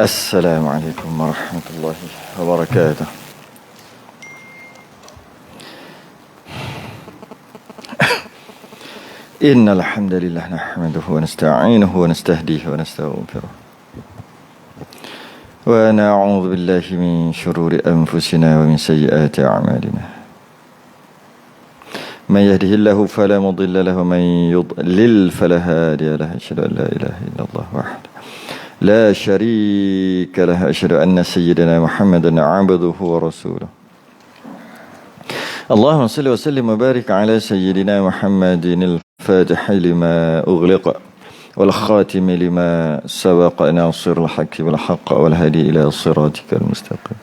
السلام عليكم ورحمة الله وبركاته. إن الحمد لله نحمده ونستعينه ونستهديه ونستغفره ونعوذ بالله من شرور أنفسنا ومن سيئات أعمالنا. من يهده الله فلا مضل له ومن يضلل فلا هادي له. أشهد أن لا إله إلا الله وحده لا شريك له. أشهد أن سيدنا محمدا عبده ورسوله. اللهم صل وسلم وبارك على سيدنا محمد الفاتح لما أغلق والخاتم لما سبق ناصر الحق بالحق والهادي إلى صراطك المستقيم.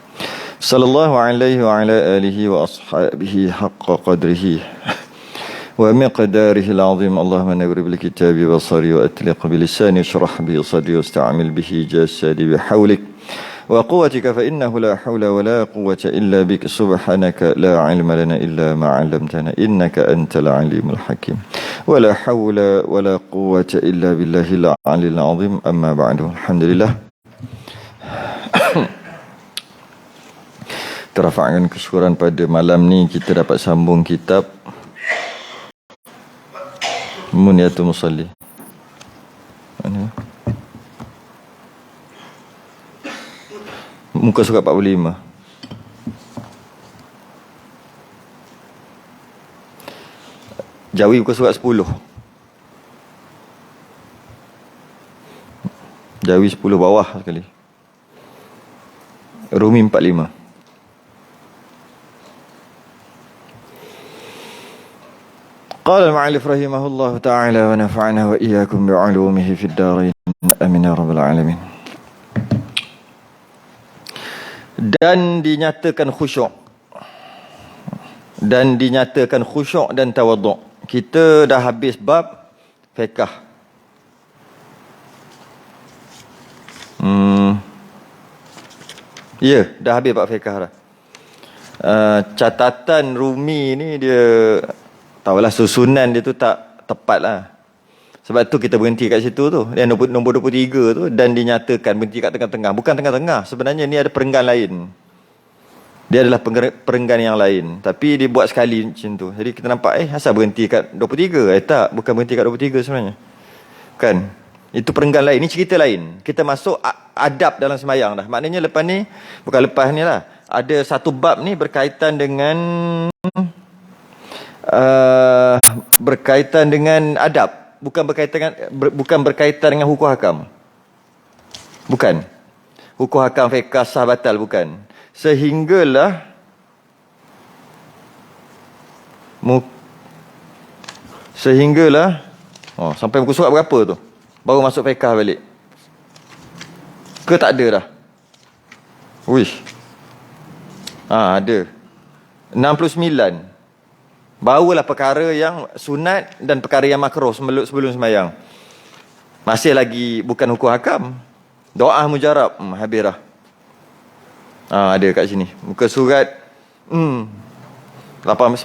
صلى الله عليه وعلى آله وأصحابه حق قدره ومقداره العظيم. اللهم نور بالكتاب بصري وأتلق بلساني اشرح به صدري واستعمل به جسدي بحولك وقوتك فإنه لا حول ولا قوة إلا بك. سبحانك لا علم لنا إلا ما علمتنا إنك أنت العليم الحكيم. ولا حول ولا قوة إلا بالله العلي العظيم. أما بعد. الحمد لله. Terafakkan kesyukuran pada malam ni kita dapat sambung kitab Munyatul Musalli. Mana? Muka surat 45. Jawi muka surat 10. Jawi 10 bawah sekali. Rumi 45. قال المؤلف رحمه الله تعالى ونفعنا وإياكم بعلومه في الدارين آمين يا رب العالمين. Dan dinyatakan khusyuk. Dan dinyatakan khusyuk dan tawaduk. Kita dah habis bab fiqh. Ya, dah habis bab fiqh dah. Catatan Rumi ni dia tahulah susunan dia tu tak tepat lah. Sebab tu kita berhenti kat situ tu. Yang nombor 23 tu dan dinyatakan berhenti kat tengah-tengah. Bukan tengah-tengah. Sebenarnya ni ada perenggan lain. Dia adalah perenggan yang lain. Tapi dia buat sekali macam tu. Jadi kita nampak asal berhenti kat 23? Tak, bukan berhenti kat 23 sebenarnya. Kan? Itu perenggan lain. Ini cerita lain. Kita masuk adab dalam sembahyang dah. Maknanya lepas ni, bukan lepas ni lah. Ada satu bab ni berkaitan dengan adab, bukan berkaitan dengan hukum hakam. Bukan. Hukum hakam fiqh sah batal bukan. Sehinggalah sampai muka surat berapa tu baru masuk fiqh balik. Ke tak ada dah? Wish. Ada 69. Barulah perkara yang sunat dan perkara yang makruh sebelum sembahyang. Masih lagi bukan hukum hakam. Doa mujarab. Habis dah. Ada kat sini. Muka surat 890.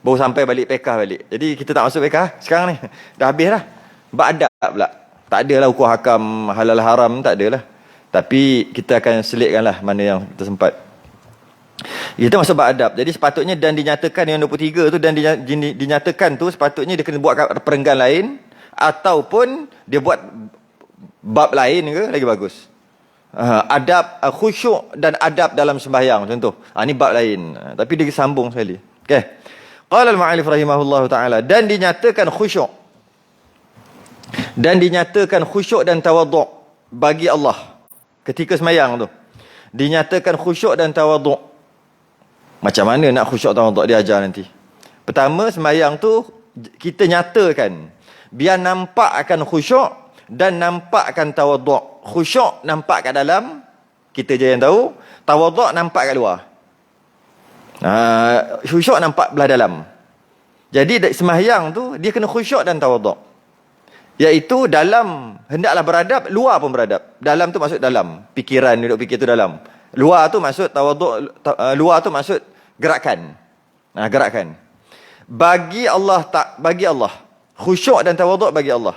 Baru sampai balik fiqh balik. Jadi kita tak masuk fiqh sekarang ni. Dah habis dah. Bab adab pula. Tak adalah hukum hakam halal haram. Tak adalah. Tapi kita akan selitkanlah mana yang kita sempat. Kita masuk bab adab. Jadi sepatutnya dan dinyatakan yang 23 tu dan dinyatakan tu sepatutnya dia kena buat perenggan lain ataupun dia buat bab lain ke lagi bagus. Adab khusyuk dan adab dalam sembahyang contoh. Ni bab lain. Tapi dia sambung sekali. Okey. Qala al-mu'allif rahimahullahu taala dan dinyatakan khusyuk. Dan dinyatakan khusyuk dan tawaduk bagi Allah ketika sembahyang tu. Dinyatakan khusyuk dan tawaduk. Macam mana nak khusyuk tawaduk dia ajar nanti. Pertama sembahyang tu kita nyatakan biar nampak akan khusyuk dan nampak akan tawaduk. Khusyuk nampak kat dalam, kita je yang tahu. Tawaduk nampak kat luar. Khusyuk nampak belah dalam. Jadi sembahyang tu dia kena khusyuk dan tawaduk. Iaitu dalam hendaklah beradab, luar pun beradab. Dalam tu maksud dalam, fikiran duduk fikir tu dalam. Luar tu maksud tawaduk, luar tu maksud gerakan. Gerakan. Bagi Allah khusyuk dan tawaduk bagi Allah.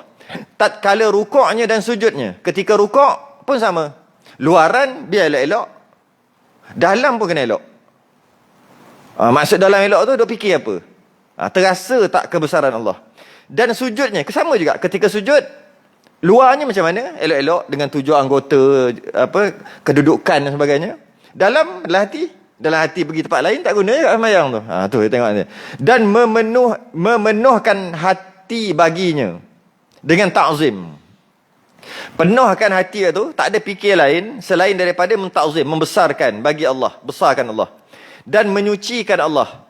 Tatkala rukuknya dan sujudnya. Ketika rukuk pun sama. Luaran biar elok-elok, dalam pun kena elok. Maksud dalam elok tu, duk fikir apa? Terasa tak kebesaran Allah. Dan sujudnya, sama juga. Ketika sujud, luarnya macam mana? Elok-elok dengan 7 anggota, kedudukan dan sebagainya. Dalam hati pergi tempat lain, tak guna juga sembahyang tu. Tu tengok ni. Dan memenuhkan hati baginya dengan ta'zim. Penuhkan hati tu, tak ada fikir lain selain daripada menta'zim, membesarkan bagi Allah, besarkan Allah. Dan menyucikan Allah.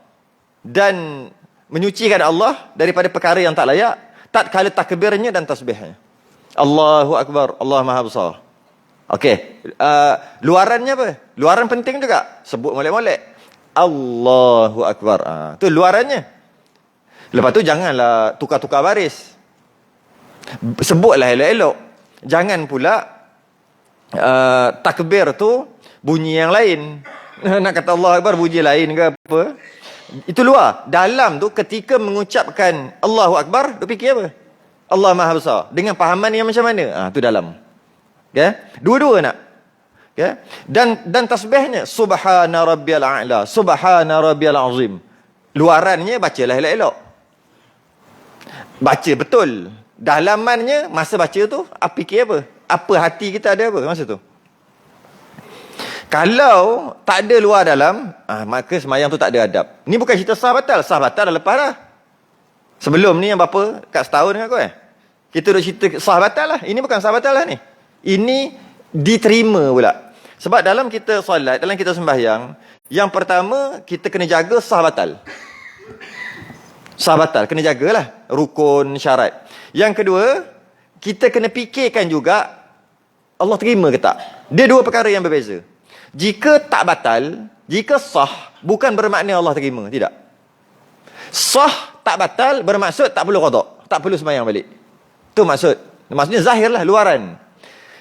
Dan menyucikan Allah daripada perkara yang tak layak, tatkala takbirnya dan tasbihnya. Allahu Akbar, Allah Maha Besar. Okey, luarannya apa? Luaran penting juga. Sebut molek-molek. Allahu Akbar. Tu luarannya. Lepas tu janganlah tukar-tukar baris. Sebutlah elok-elok. Jangan pula takbir tu bunyi yang lain. Nak kata Allah Akbar bunyi lain ke apa? Itu luar. Dalam tu ketika mengucapkan Allahu Akbar, tu fikir apa? Allah Maha Besar. Dengan pahaman yang macam mana? Tu dalam. Okay? Dua-dua nak. Okay? Dan tasbihnya Subhana Rabbiyal A'la, Subhana Rabbiyal Azim. Luarannya bacalah elok-elok. Baca betul. Dalamannya masa baca tu, fikir apa? Apa hati kita ada apa masa tu? Kalau tak ada luar dalam, maka semayang tu tak ada adab. Ni bukan cerita sah batal. Sah batal dah lepas dah. Sebelum ni yang berapa? Kat setahun dengan aku kita dah cerita sah batal lah. Ini bukan sah batal lah ni. Ini diterima pula. Sebab dalam kita solat, dalam kita sembahyang, yang pertama kita kena jaga sah batal. Sah batal, kena jagalah. Rukun, syarat. Yang kedua, kita kena fikirkan juga Allah terima ke tak. Dia dua perkara yang berbeza. Jika tak batal, jika sah, bukan bermakna Allah terima. Tidak. Sah tak batal bermaksud tak perlu qada, tak perlu sembahyang balik. Itu maksudnya zahir lah, luaran.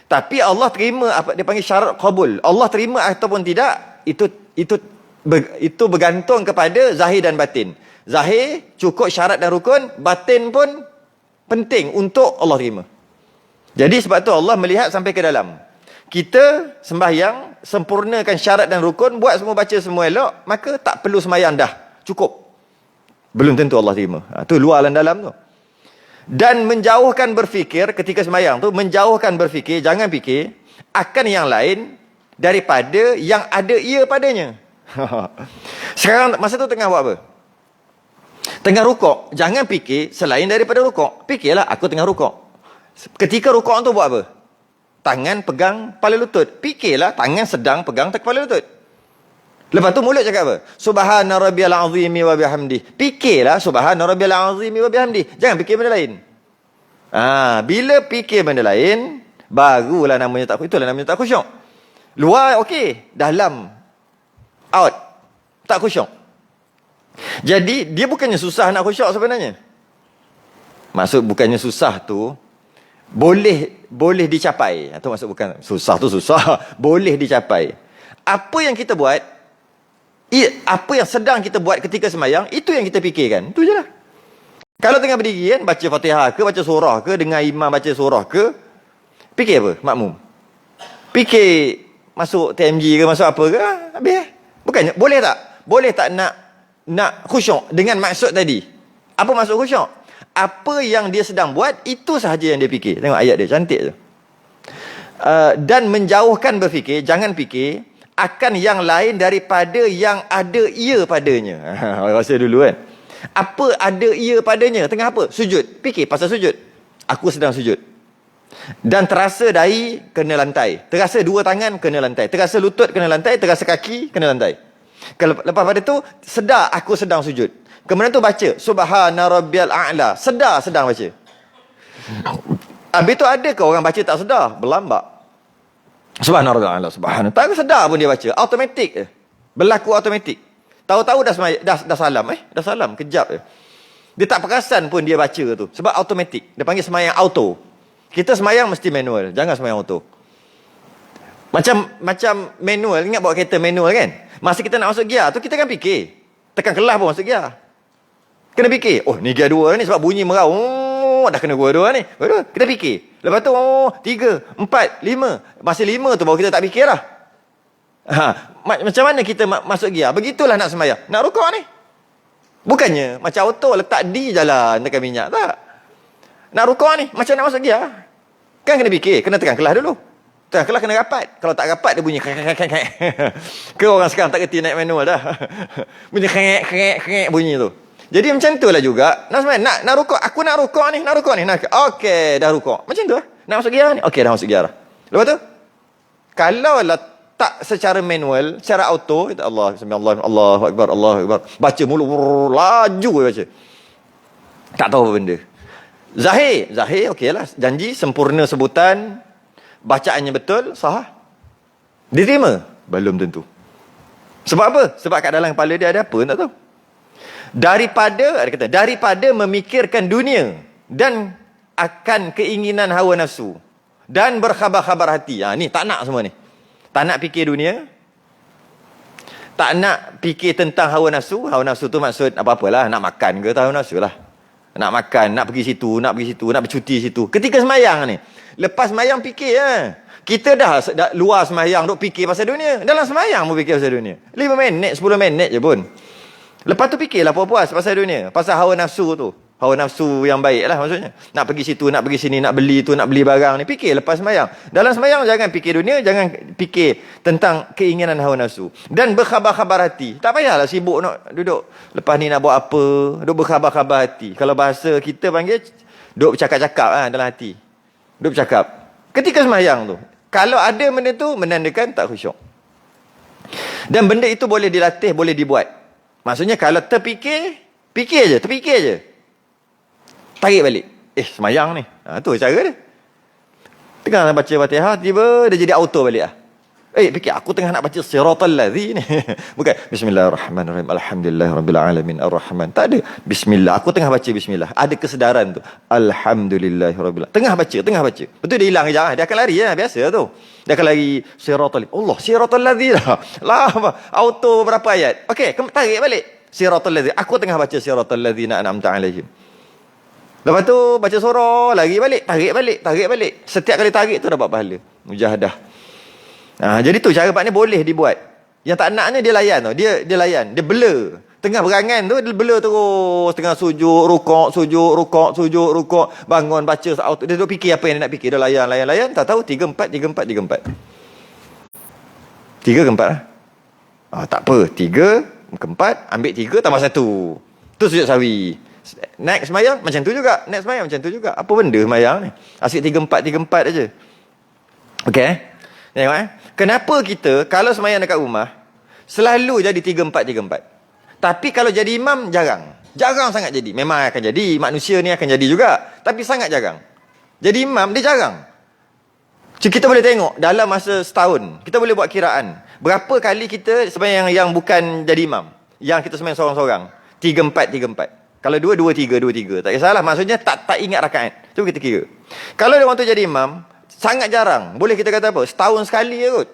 Tapi Allah terima, apa dia panggil syarat qabul. Allah terima ataupun tidak, itu bergantung kepada zahir dan batin. Zahir cukup syarat dan rukun, batin pun penting untuk Allah terima. Jadi sebab tu Allah melihat sampai ke dalam. Kita sembahyang, sempurnakan syarat dan rukun, buat semua, baca semua elok, maka tak perlu sembahyang dah. Cukup. Belum tentu Allah terima. Tu luar dan dalam tu. Dan menjauhkan berfikir ketika sembahyang tu, menjauhkan berfikir, jangan fikir akan yang lain daripada yang ada ia padanya. Sekarang masa tu tengah buat apa? Tengah rukuk. Jangan fikir selain daripada rukuk. Fikirlah aku tengah rukuk. Ketika rukuk tu buat apa? Tangan pegang kepala lutut. Fikirlah tangan sedang pegang kepala lutut. Lepas tu mulut cakap apa? Subhana rabbiyal azimi wa bihamdi. Fikirlah subhana rabbiyal azimi wa bihamdi. Jangan fikir benda lain. Bila fikir benda lain, barulah namanya tak, itulah namanya tak khusyuk. Luar okey, dalam out tak khusyuk. Jadi dia bukannya susah nak khusyuk sebenarnya. Maksud bukannya susah tu boleh dicapai. Itu maksud bukan susah tu susah, boleh dicapai. Apa yang kita buat, apa yang sedang kita buat ketika sembahyang, itu yang kita fikirkan. Itu je lah. Kalau tengah berdiri kan, baca Fatihah ke, baca surah ke, dengar imam baca surah ke, fikir apa? Makmum. Fikir masuk TMG ke, masuk apa ke, habis. Bukannya, boleh tak? Boleh tak nak khusyuk dengan maksud tadi? Apa maksud khusyuk? Apa yang dia sedang buat, itu sahaja yang dia fikir. Tengok ayat dia, cantik tu. Dan menjauhkan berfikir, jangan fikir akan yang lain daripada yang ada ia padanya. Rasa dulu kan. Apa ada ia padanya? Tengah apa? Sujud. Fikir pasal sujud. Aku sedang sujud. Dan terasa dahi kena lantai. Terasa dua tangan kena lantai. Terasa lutut kena lantai. Terasa kaki kena lantai. Lepas pada tu, sedar aku sedang sujud. Kemudian tu baca Subhana Rabbiyal A'la. Sedang baca. Habis tu ada ke orang baca tak sedar? Berlambak. Subhana Rabbiyal A'la. Subhana. Tak sedar pun dia baca. Automatik je. Berlaku automatik. Tahu-tahu dah salam. Dah salam. Kejap je. Dia tak perasan pun dia baca tu. Sebab automatik. Dia panggil semayang auto. Kita semayang mesti manual. Jangan semayang auto. Macam manual. Ingat bawa kereta manual kan? Masa kita nak masuk gear tu, kita kan fikir. Tekan kelas pun masuk gear. Kena fikir. Oh, ni gear 2 ni sebab bunyi merau. dah kena dua-dua ni. Dua-dua, kita fikir. Lepas tu, 3, 4, 5. Masa 5 tu baru kita tak fikir lah. Macam mana kita masuk gear? Begitulah nak sembahyang. Nak rukuk ni. Bukannya macam auto letak di jalan tekan minyak, tak. Nak rukuk ni, macam nak masuk gear. Kan kena fikir, kena tekan kelas dulu. Tekan kelas kena rapat. Kalau tak rapat dia bunyi ke orang sekarang tak kerti naik manual dah. Bunyi bunyi tu. Jadi macam tu lah juga. Nak rukuk, aku nak rukuk ni. Okey, dah rukuk. Macam tu lah. Nak masuk gear ni. Okey, dah masuk gear dah. Lepas tu, kalau lah tak secara manual, secara auto, Allah, bismillah, Allahu akbar, Allahu akbar. Baca mulu, laju baca. Tak tahu apa benda. Zahir okeylah. Janji sempurna sebutan, bacaannya betul, sah. Diterima? Belum tentu. Sebab apa? Sebab kat dalam kepala dia ada apa, tak tahu. Daripada memikirkan dunia dan akan keinginan hawa nafsu dan berkhabar-khabar hati. Ni tak nak semua ni. Tak nak fikir dunia, tak nak fikir tentang hawa nafsu. Hawa nafsu tu maksud apa-apalah. Nak makan ke, hawa nafsu lah. Nak makan, nak pergi situ, nak bercuti situ. Ketika semayang ni, lepas semayang fikir Kita dah luar semayang duk fikir pasal dunia. Dalam semayang pun fikir pasal dunia. 5 minit, 10 minit je pun. Lepas tu fikirlah puas-puas pasal dunia, pasal hawa nafsu tu. Hawa nafsu yang baik lah maksudnya. Nak pergi situ, nak pergi sini, nak beli tu, nak beli barang ni. Fikir lepas semayang. Dalam semayang jangan fikir dunia, jangan fikir tentang keinginan hawa nafsu. Dan berkhabar-khabar hati. Tak payahlah sibuk nak duduk. Lepas ni nak buat apa. Duduk berkhabar-khabar hati. Kalau bahasa kita panggil, duduk bercakap-cakap dalam hati. Duduk bercakap. Ketika semayang tu, kalau ada benda tu, menandakan tak khusyuk. Dan benda itu boleh dilatih, boleh dibuat. Maksudnya kalau terfikir je. Tarik balik. Semayang ni. Tu cara dia. Tengah nak baca Fatihah, tiba dia jadi auto balik lah. Fikir aku tengah nak baca siratal ladzi ni. Bukan bismillahirrahmanirrahim, alhamdulillahirabbil arrahman. Tak ada. Bismillah. Aku tengah baca bismillah. Ada kesedaran tu. Alhamdulillahirabbil. Tengah baca. Betul dia hilang kejap. Dia akan lari biasa tu. Dia akan lari siratal. Allah, siratal ladzi lah. Auto berapa ayat. Okey, tarik balik. Siratal ladzi. Aku tengah baca siratal ladzina an'amta alaihim. Lepas tu baca surah, lari balik, tarik balik. Setiap kali tarik tu dapat pahala. Mujahadah. Jadi tu cara ni boleh dibuat. Yang tak naknya dia layan tau. Dia layan, dia blur. Tengah berangan tu dia blur terus, tengah sujud, rukuk, bangun baca auto. Dia duk fikir apa yang dia nak fikir. Dia layan, tak tahu 3 4 3 ke 4 lah. Tak apa, 3 ke 4, ambil 3 tambah 1. Tu sujud sawi. Next semayang macam tu juga. Apa benda semayang ni? Asyik 3 4 aja. Okey. Tengok Kenapa kita kalau semayang dekat rumah selalu jadi 3 4. Tapi kalau jadi imam jarang sangat jadi. Memang akan jadi, manusia ni akan jadi juga, tapi sangat jarang. Jadi imam dia jarang. Kita boleh tengok dalam masa setahun, kita boleh buat kiraan berapa kali kita semayang yang bukan jadi imam, yang kita semayang seorang-seorang. 3 4. Kalau 2 3. Tak kisahlah, maksudnya tak ingat rakaat. Cuba kita kira. Kalau dia orang tu jadi imam, sangat jarang. Boleh kita kata apa? Setahun sekali je kot.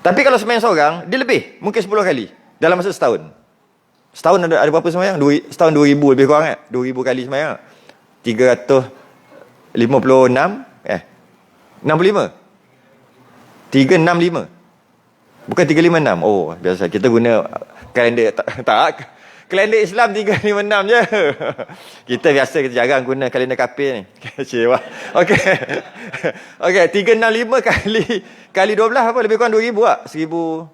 Tapi kalau semayang seorang, dia lebih. Mungkin 10 kali dalam masa setahun. Setahun ada berapa semayang? Setahun 2,000 lebih kurang 2,000 kali semayang. 356 65 365. Bukan 356. Oh, biasa kita guna kalender tak. Kalender Islam 356 je. Kita jarang guna kalender kafir ni. Kecewa. Okey. 365 kali 12 apa? Lebih kurang 2,000 tak? 1,000.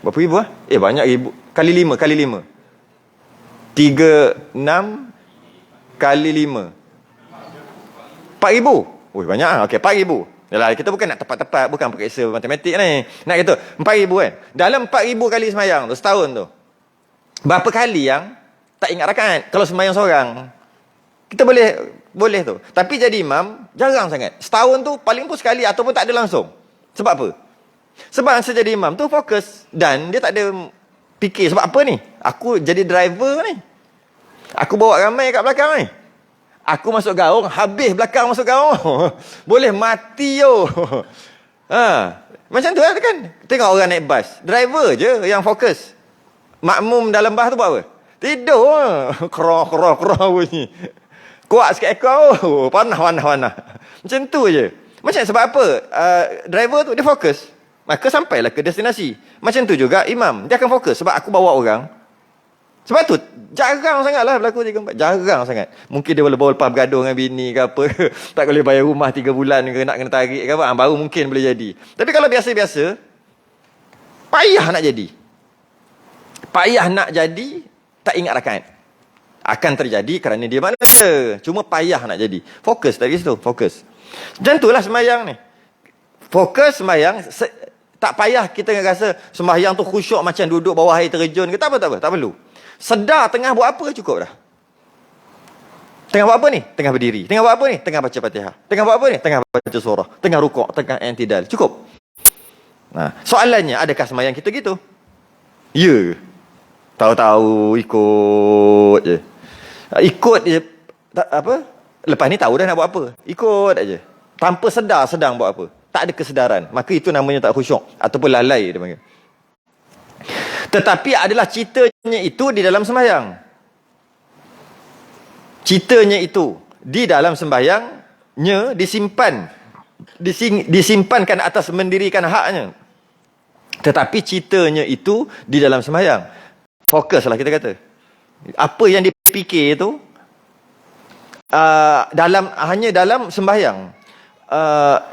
Berapa ribu ah? Banyak ribu. Kali 5. 36 kali 5. 4,000. Banyak ah. Okey, 4,000. Yalah, kita bukan nak tepat-tepat, bukan periksa matematik ni. Nak kata 4,000 kan. Dalam 4,000 kali semayang tu setahun tu, berapa kali yang tak ingat rakaat? Kalau semayang seorang, kita boleh tu. Tapi jadi imam jarang sangat. Setahun tu paling pun sekali ataupun tak ada langsung. Sebab apa? Sebab saya jadi imam tu fokus dan dia tak ada fikir sebab apa ni? Aku jadi driver ni. Aku bawa ramai kat belakang ni. Aku masuk gaung, habis belakang masuk gaung. Boleh mati yo. Macam tu kan. Tengok orang naik bas. Driver je yang fokus. Makmum dalam bas tu buat apa? Tidur. Kerah bunyi. Kuat sikit ekor. Oh, panah. Macam tu je. Macam sebab apa? Driver tu dia fokus. Maka sampailah ke destinasi. Macam tu juga imam. Dia akan fokus sebab aku bawa orang. Sebab tu jarang sangatlah berlaku 3-4. Jarang sangat. Mungkin dia boleh bawa lepas bergaduh dengan bini ke apa. Tak boleh bayar rumah 3 bulan ke nak kena tarik ke apa. Baru mungkin boleh jadi. Tapi kalau biasa-biasa, payah nak jadi. Payah nak jadi, tak ingat rakaat. Akan terjadi kerana dia manusia. Cuma payah nak jadi. Fokus dari situ. Fokus. Macam itulah sembahyang ni. Fokus sembahyang. Tak payah kita rasa sembahyang tu khusyuk macam duduk bawah air terjun ke. Tak apa. Tak perlu. Sedar tengah buat apa cukup dah. Tengah buat apa ni? Tengah berdiri. Tengah buat apa ni? Tengah baca Fatihah. Tengah buat apa ni? Tengah baca surah. Tengah rukuk, tengah i'tidal. Cukup. Nah, soalannya adakah sembahyang kita gitu? Ya. Tahu-tahu ikut je. Ikut je apa? Lepas ni tahu dah nak buat apa. Ikut aja. Tanpa sedang buat apa. Tak ada kesedaran. Maka itu namanya tak khusyuk ataupun lalai dia panggil. Tetapi adalah citanya itu di dalam sembahyang. Citanya itu di dalam sembahyangnya disimpankan atas mendirikan haknya. Tetapi citanya itu di dalam sembahyang. Fokuslah kita kata. Apa yang dipikir itu hanya dalam sembahyang.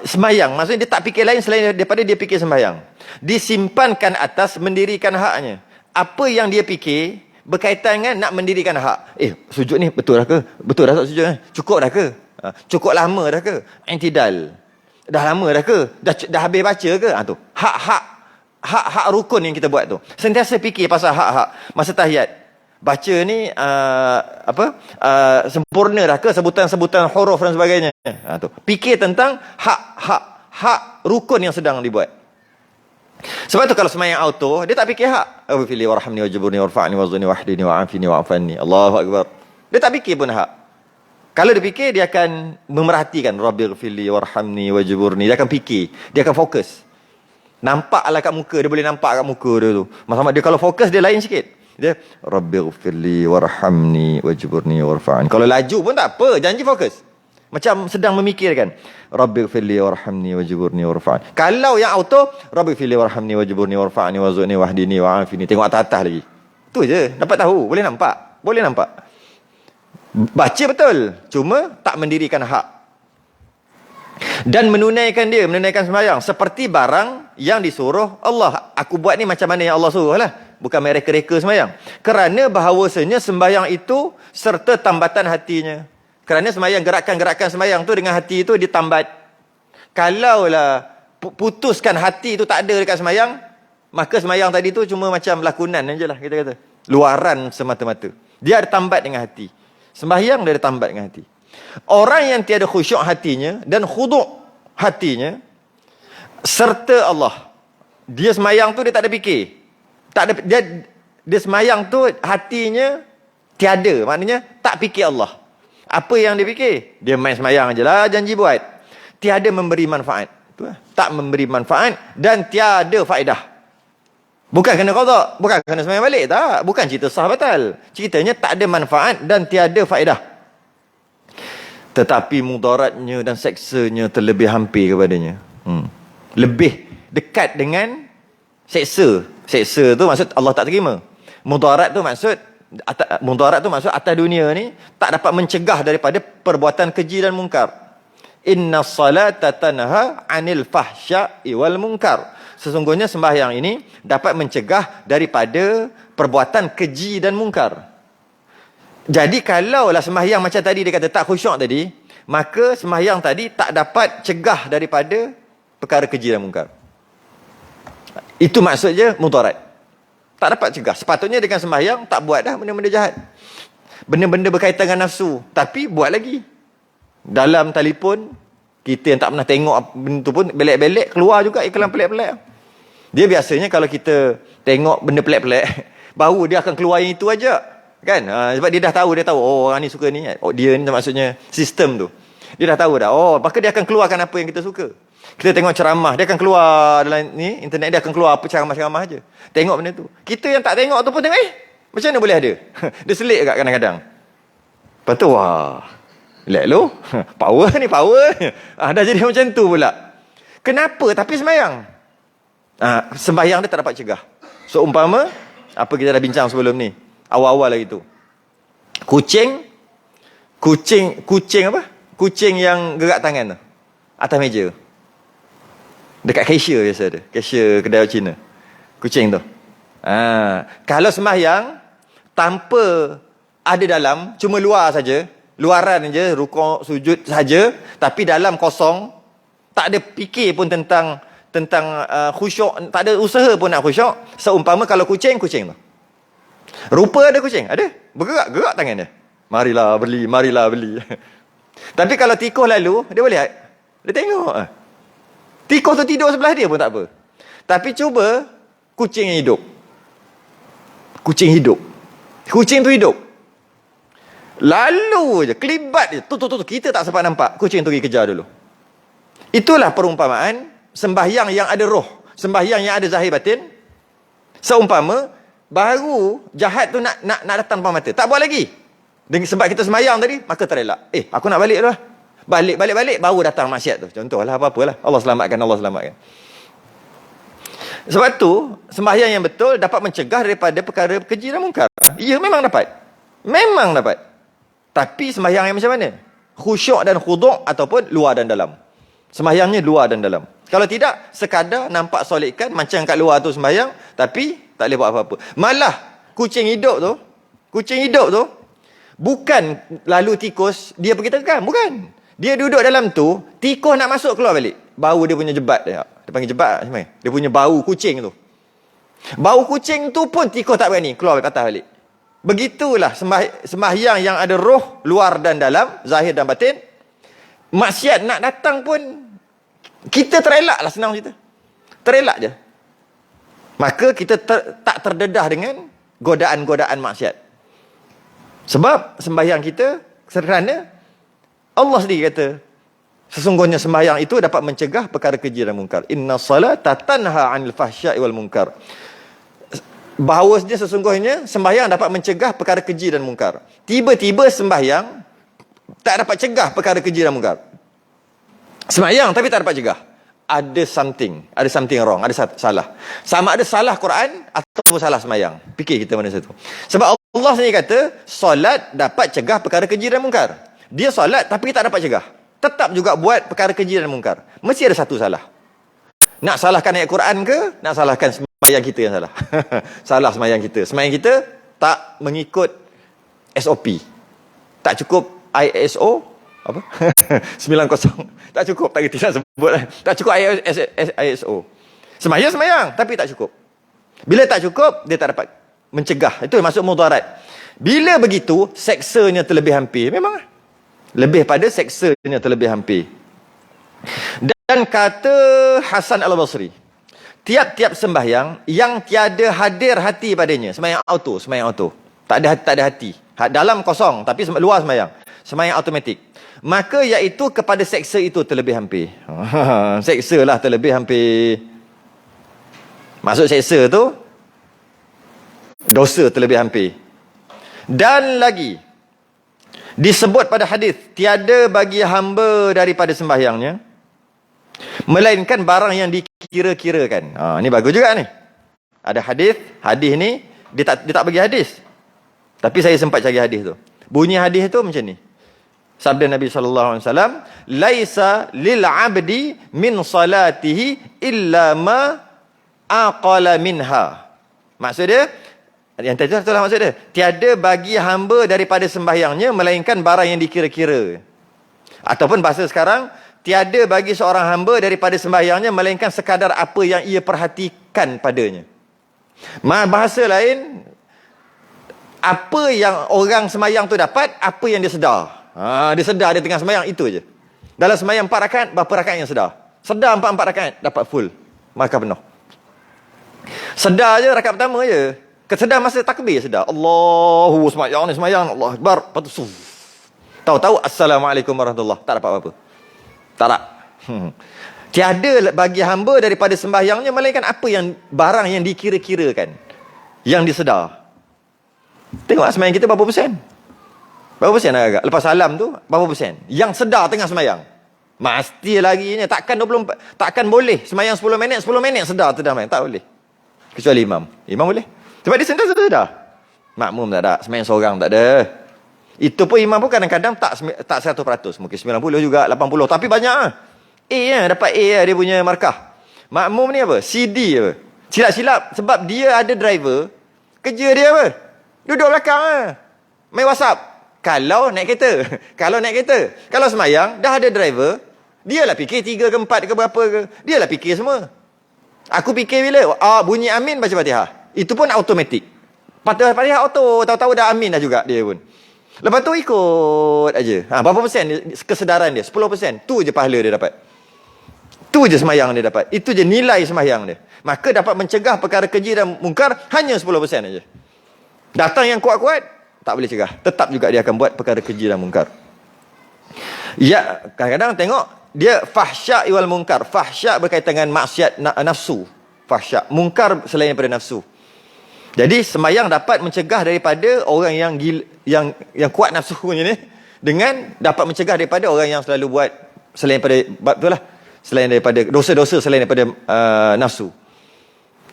Sembahyang maksudnya dia tak fikir lain selain daripada dia fikir sembahyang. Disimpankan atas mendirikan haknya. Apa yang dia fikir berkaitan dengan nak mendirikan hak. Sujud ni betul dah ke? Betul dah tak sujud ni? Cukup dah ke? Cukup lama dah ke? I'tidal. Dah lama dah ke? Dah habis baca ke? Tu. Hak rukun yang kita buat tu. Sentiasa fikir pasal hak-hak. Masa tahiyat. Baca ni sempurna dah ke? Sebutan-sebutan huruf dan sebagainya. Tu. Fikir tentang hak rukun yang sedang dibuat. Sebab tu kalau sembahyang auto, dia tak fikir hak. Aghfirli warhamni wajburni warfa'ni wazni wahdini wa'afini wa'afanni. Allahu akbar. Dia tak fikir pun hak. Kalau dia fikir, dia akan memerhatikan Rabbighfirli warhamni wajburni. Dia akan fikir, dia akan fokus. Nampaklah kat muka, dia boleh nampak kat muka dia tu. Maksudnya dia kalau fokus dia lain sikit. Dia Rabbighfirli warhamni wajburni warfa'ni. Kalau laju pun tak apa, janji fokus. Macam sedang memikirkan Rabbighfirli warhamni wajburni warfa'ni. Kalau yang auto Rabbighfirli warhamni wajburni warfa'ni wazu'ni wahdini wa'afini. Tengok atas lagi. Tu je, dapat tahu, boleh nampak. Baca betul, cuma tak mendirikan hak. Dan menunaikan sembahyang seperti barang yang disuruh Allah. Aku buat ni macam mana yang Allah suruh lah. Bukan mereka-reka sembahyang. Kerana bahawasanya sembahyang itu serta tambatan hatinya. Kerana sembahyang, gerakan-gerakan sembahyang tu dengan hati itu ditambat. Kalaulah putuskan hati itu tak ada dekat sembahyang, maka sembahyang tadi tu cuma macam lakonan je lah kita kata. Luaran semata-mata. Dia ada tambat dengan hati. Sembahyang dia ada tambat dengan hati. Orang yang tiada khusyuk hatinya dan khuduk hatinya serta Allah. Dia sembahyang tu dia tak ada fikir. Tak ada dia sembahyang tu hatinya tiada, maknanya tak fikir Allah. Apa yang dia fikir? Dia main sembahyang je lah, janji buat. Tiada memberi manfaat. Tak memberi manfaat dan tiada faedah. Bukan kena qada, bukan kena sembahyang balik, tak. Bukan cerita sah batal. Ceritanya tak ada manfaat dan tiada faedah. Tetapi mudaratnya dan seksanya terlebih hampir kepadanya. Lebih dekat dengan seksa. Seksa tu maksud Allah tak terima. Mudarat tu maksud atas dunia ni tak dapat mencegah daripada perbuatan keji dan mungkar. Inna salata tanha 'anil fahsya'i wal munkar. Sesungguhnya sembahyang ini dapat mencegah daripada perbuatan keji dan mungkar. Jadi kalaulah sembahyang macam tadi dia kata tak khusyuk tadi, maka sembahyang tadi tak dapat cegah daripada perkara keji dan mungkar. Itu maksudnya mudarat. Tak dapat cegah. Sepatutnya dengan sembahyang tak buat dah benda-benda jahat. Benda-benda berkaitan dengan nafsu. Tapi buat lagi. Dalam telefon, kita yang tak pernah tengok benda tu pun belek-belek, keluar juga iklan pelik-pelik. Dia biasanya kalau kita tengok benda pelik-pelik, baru dia akan keluar yang itu aja. Kan? Sebab dia dah tahu, oh orang ni suka ni. Oh, dia ni maksudnya sistem tu. Dia dah tahu dah. Oh, maka dia akan keluarkan apa yang kita suka. Kita tengok ceramah, dia akan keluar dalam ni internet, dia akan keluar apa ceramah-ceramah aja. Tengok benda tu. Kita yang tak tengok tu pun tengok, Macam mana boleh ada? Dia selit kat kadang-kadang. Lepas tu, wah, relax lu. Power ni, power. Dah jadi macam tu pula. Kenapa? Tapi sembahyang. Sembahyang dia tak dapat cegah. So, umpama, apa kita dah bincang sebelum ni. Awal-awal lagi tu. Kucing apa? Kucing yang gerak tangan tu. Atas meja. Dekat cashier biasa ada. Cashier kedai Cina. Kucing tu. Kalau sembahyang, tanpa ada dalam, cuma luar saja, luaran je, rukuk, sujud saja, tapi dalam kosong, tak ada fikir pun tentang khusyuk, tak ada usaha pun nak khusyuk. Seumpama kalau kucing tu. Rupa ada kucing, ada. Bergerak tangan dia. Marilah beli. Tapi kalau tikus lalu, dia boleh, dia tengok. Tikus tu tidur sebelah dia pun tak apa. Tapi cuba kucing yang hidup. Kucing tu hidup. Lalu je, kelibat je. Tu. Kita tak sempat nampak. Kucing tu pergi kejar dulu. Itulah perumpamaan sembahyang yang ada roh. Sembahyang yang ada zahir batin. Seumpama, baru jahat tu nak datang depan mata. Tak buat lagi. Sebab kita sembahyang tadi, maka terelak. Aku nak balik dulu lah. Balik, baru datang maksiat tu. Contohlah, apa-apalah. Allah selamatkan. Sebab tu, sembahyang yang betul dapat mencegah daripada perkara keji dan mungkar. Ya, memang dapat. Tapi sembahyang yang macam mana? Khusyuk dan khuduk ataupun luar dan dalam. Sembahyangnya luar dan dalam. Kalau tidak, sekadar nampak solidkan macam kat luar tu sembahyang, tapi tak boleh buat apa-apa. Malah, kucing hidup tu, bukan lalu tikus, dia pergi tekan. Bukan. Dia duduk dalam tu, tikus nak masuk keluar balik. Bau dia punya jebat dia. Dia panggil jebat. Dia punya bau kucing tu. Bau kucing tu pun tikus tak berani keluar patah balik. Begitulah sembahyang yang ada roh luar dan dalam, zahir dan batin. Maksiat nak datang pun kita terelak lah, senang cerita. Terelak je. Maka kita tak terdedah dengan godaan-godaan maksiat. Sebab sembahyang kita, kerana Allah sendiri kata, sesungguhnya sembahyang itu dapat mencegah perkara keji dan mungkar. Inna salata tanha 'anil fahsya'i wal munkar. Bahawasanya sesungguhnya sembahyang dapat mencegah perkara keji dan mungkar. Tiba-tiba sembahyang tak dapat cegah perkara keji dan mungkar. Sembahyang tapi tak dapat cegah. Ada something wrong, ada salah. Sama ada salah Quran atau salah sembahyang. Fikir kita mana satu. Sebab Allah sendiri kata, solat dapat cegah perkara keji dan mungkar. Dia solat tapi tak dapat cegah. Tetap juga buat perkara keji dan mungkar. Mesti ada satu salah. Nak salahkan ayat Quran ke? Nak salahkan sembahyang kita yang salah? Salah sembahyang kita. Sembahyang kita tak mengikut SOP. Tak cukup ISO apa? 90. Tak cukup, tak kita nak sebut. Tak cukup ISO. Sembahyang tapi tak cukup. Bila tak cukup, dia tak dapat mencegah. Itu masuk mudarat. Bila begitu, seksanya terlebih hampir. Memang lebih pada seksanya terlebih hampir. Dan kata Hasan Al-Basri, tiap-tiap sembahyang yang tiada hadir hati padanya, sembahyang auto. Tak ada hati. Dalam kosong, tapi luar sembahyang automatik. Maka iaitu kepada seksa itu terlebih hampir. Seksa lah terlebih hampir. Maksud seksa tu, dosa terlebih hampir. Dan lagi, disebut pada hadis, tiada bagi hamba daripada sembahyangnya, melainkan barang yang dikira-kirakan. Ni bagus juga ni. Ada hadis ni, dia tak bagi hadis. Tapi saya sempat cari hadis tu. Bunyi hadis tu macam ni. Sabda Nabi SAW, laisa lil abdi min salatihi illa ma aqala minha. Maksud dia, yang tadi itulah maksud dia, tiada bagi hamba daripada sembahyangnya melainkan barang yang dikira-kira. Ataupun bahasa sekarang, tiada bagi seorang hamba daripada sembahyangnya melainkan sekadar apa yang ia perhatikan padanya. Bahasa lain, apa yang orang sembahyang tu dapat, apa yang dia sedar. Dia sedar dia tengah sembahyang, itu je. Dalam sembahyang 4 rakaat, berapa rakaat yang sedar? Sedar 4 rakaat, dapat full. Maka penuh. Sedar je rakaat pertama je. Kesedar masa takbir sedar. Allahu sembahyang, Allah Akbar. Lepas tu, tahu-tahu, Assalamualaikum warahmatullahi. Tak dapat apa-apa. Tak nak. Tiada bagi hamba daripada sembahyangnya melainkan apa yang barang yang dikira-kirakan, yang disedar. Tengok semayang kita berapa persen. Berapa persen agak? Lepas salam tu, berapa persen? Yang sedar tengah semayang. Mesti lagi ni. Takkan 24, takkan boleh semayang 10 minit sedar sedang main. Tak boleh. Kecuali imam. Imam boleh. Sebab dia sedar. Makmum tak ada. Semayang seorang tak ada. Itu pun imam pun kadang-kadang tak 100%. Mungkin 90 juga, 80. Tapi banyak lah. A lah. Dapat A lah dia punya markah. Makmum ni apa? CD apa? Silap-silap. Sebab dia ada driver. Kerja dia apa? Duduk belakang lah. Main WhatsApp. Kalau naik kereta. Kalau semayang, dah ada driver. Dia lah fikir 3 ke 4 ke berapa ke. Dia lah fikir semua. Aku fikir bila? Bunyi amin baca Fatihah. Itu pun automatik. Fatihah auto. Tahu-tahu dah amin dah juga dia pun. Lepas tu ikut aja. Berapa persen kesedaran dia? 10%. Tu je pahala dia dapat. Tu je semayang dia dapat. Itu je nilai semayang dia. Maka dapat mencegah perkara keji dan mungkar hanya 10% aja. Datang yang kuat-kuat, tak boleh cegah. Tetap juga dia akan buat perkara keji dan mungkar. Ya, kadang-kadang tengok dia fahsya wal mungkar. Fahsya berkaitan dengan maksiat nafsu. Fahsya. Mungkar selain daripada nafsu. Jadi semayang dapat mencegah daripada orang yang kuat nafsunya ni, dengan dapat mencegah daripada orang yang selalu buat selain daripada betul lah, selain daripada dosa-dosa selain daripada nafsu.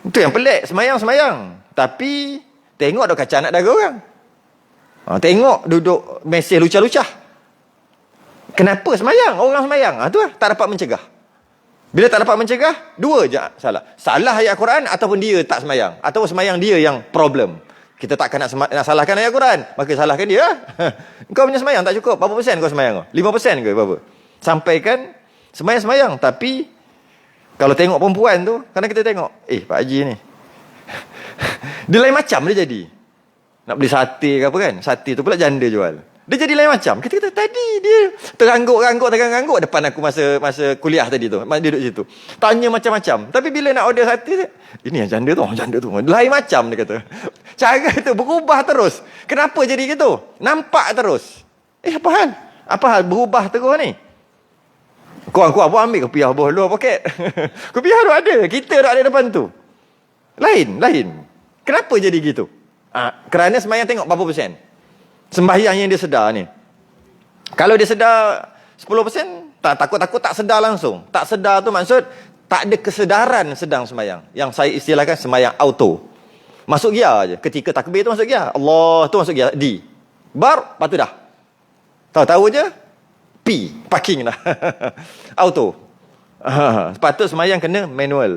Itu yang pelik. Semayang tapi tengok dok kaca anak daga orang. Tengok duduk mesej lucah-lucah. Kenapa semayang? Orang semayang. Tu lah, tak dapat mencegah. Bila tak dapat mencegah, dua je salah. Salah ayat Quran ataupun dia tak semayang. Ataupun semayang dia yang problem. Kita takkan nak salahkan ayat Quran. Maka salahkan dia. Kau punya semayang tak cukup. Berapa persen kau semayang? 5% ke berapa? Sampaikan semayang-semayang. Tapi kalau tengok perempuan tu, kadang kita tengok, Pak Haji ni. Dia lain macam dia jadi. Nak beli sate ke apa kan? Sate tu pula janda jual. Dia jadi lain macam. Kita kata tadi dia terangguk depan aku masa kuliah tadi tu. Dia duduk situ. Tanya macam-macam. Tapi bila nak order sate, ini yang janda tu. Lain macam dia kata. Cara tu berubah terus. Kenapa jadi gitu? Nampak terus. Apa hal? Apa hal berubah terus ni? Kurang-kurang pun ambil kopiah bawah luar poket. Kopiah tu ada. Kita tak ada depan tu. Lain. Kenapa jadi gitu? Kerana semayang tengok berapa persen. Sembahyang yang dia sedar ni. Kalau dia sedar 10%, takut-takut tak sedar langsung. Tak sedar tu maksud tak ada kesedaran sedang sembahyang. Yang saya istilahkan sembahyang auto. Masuk gear je. Ketika takbir tu masuk gear. Allah tu masuk gear. D. Bar, lepas tu dah. Tahu-tahu je, P. Parking dah. Auto. Sepatut sembahyang kena manual.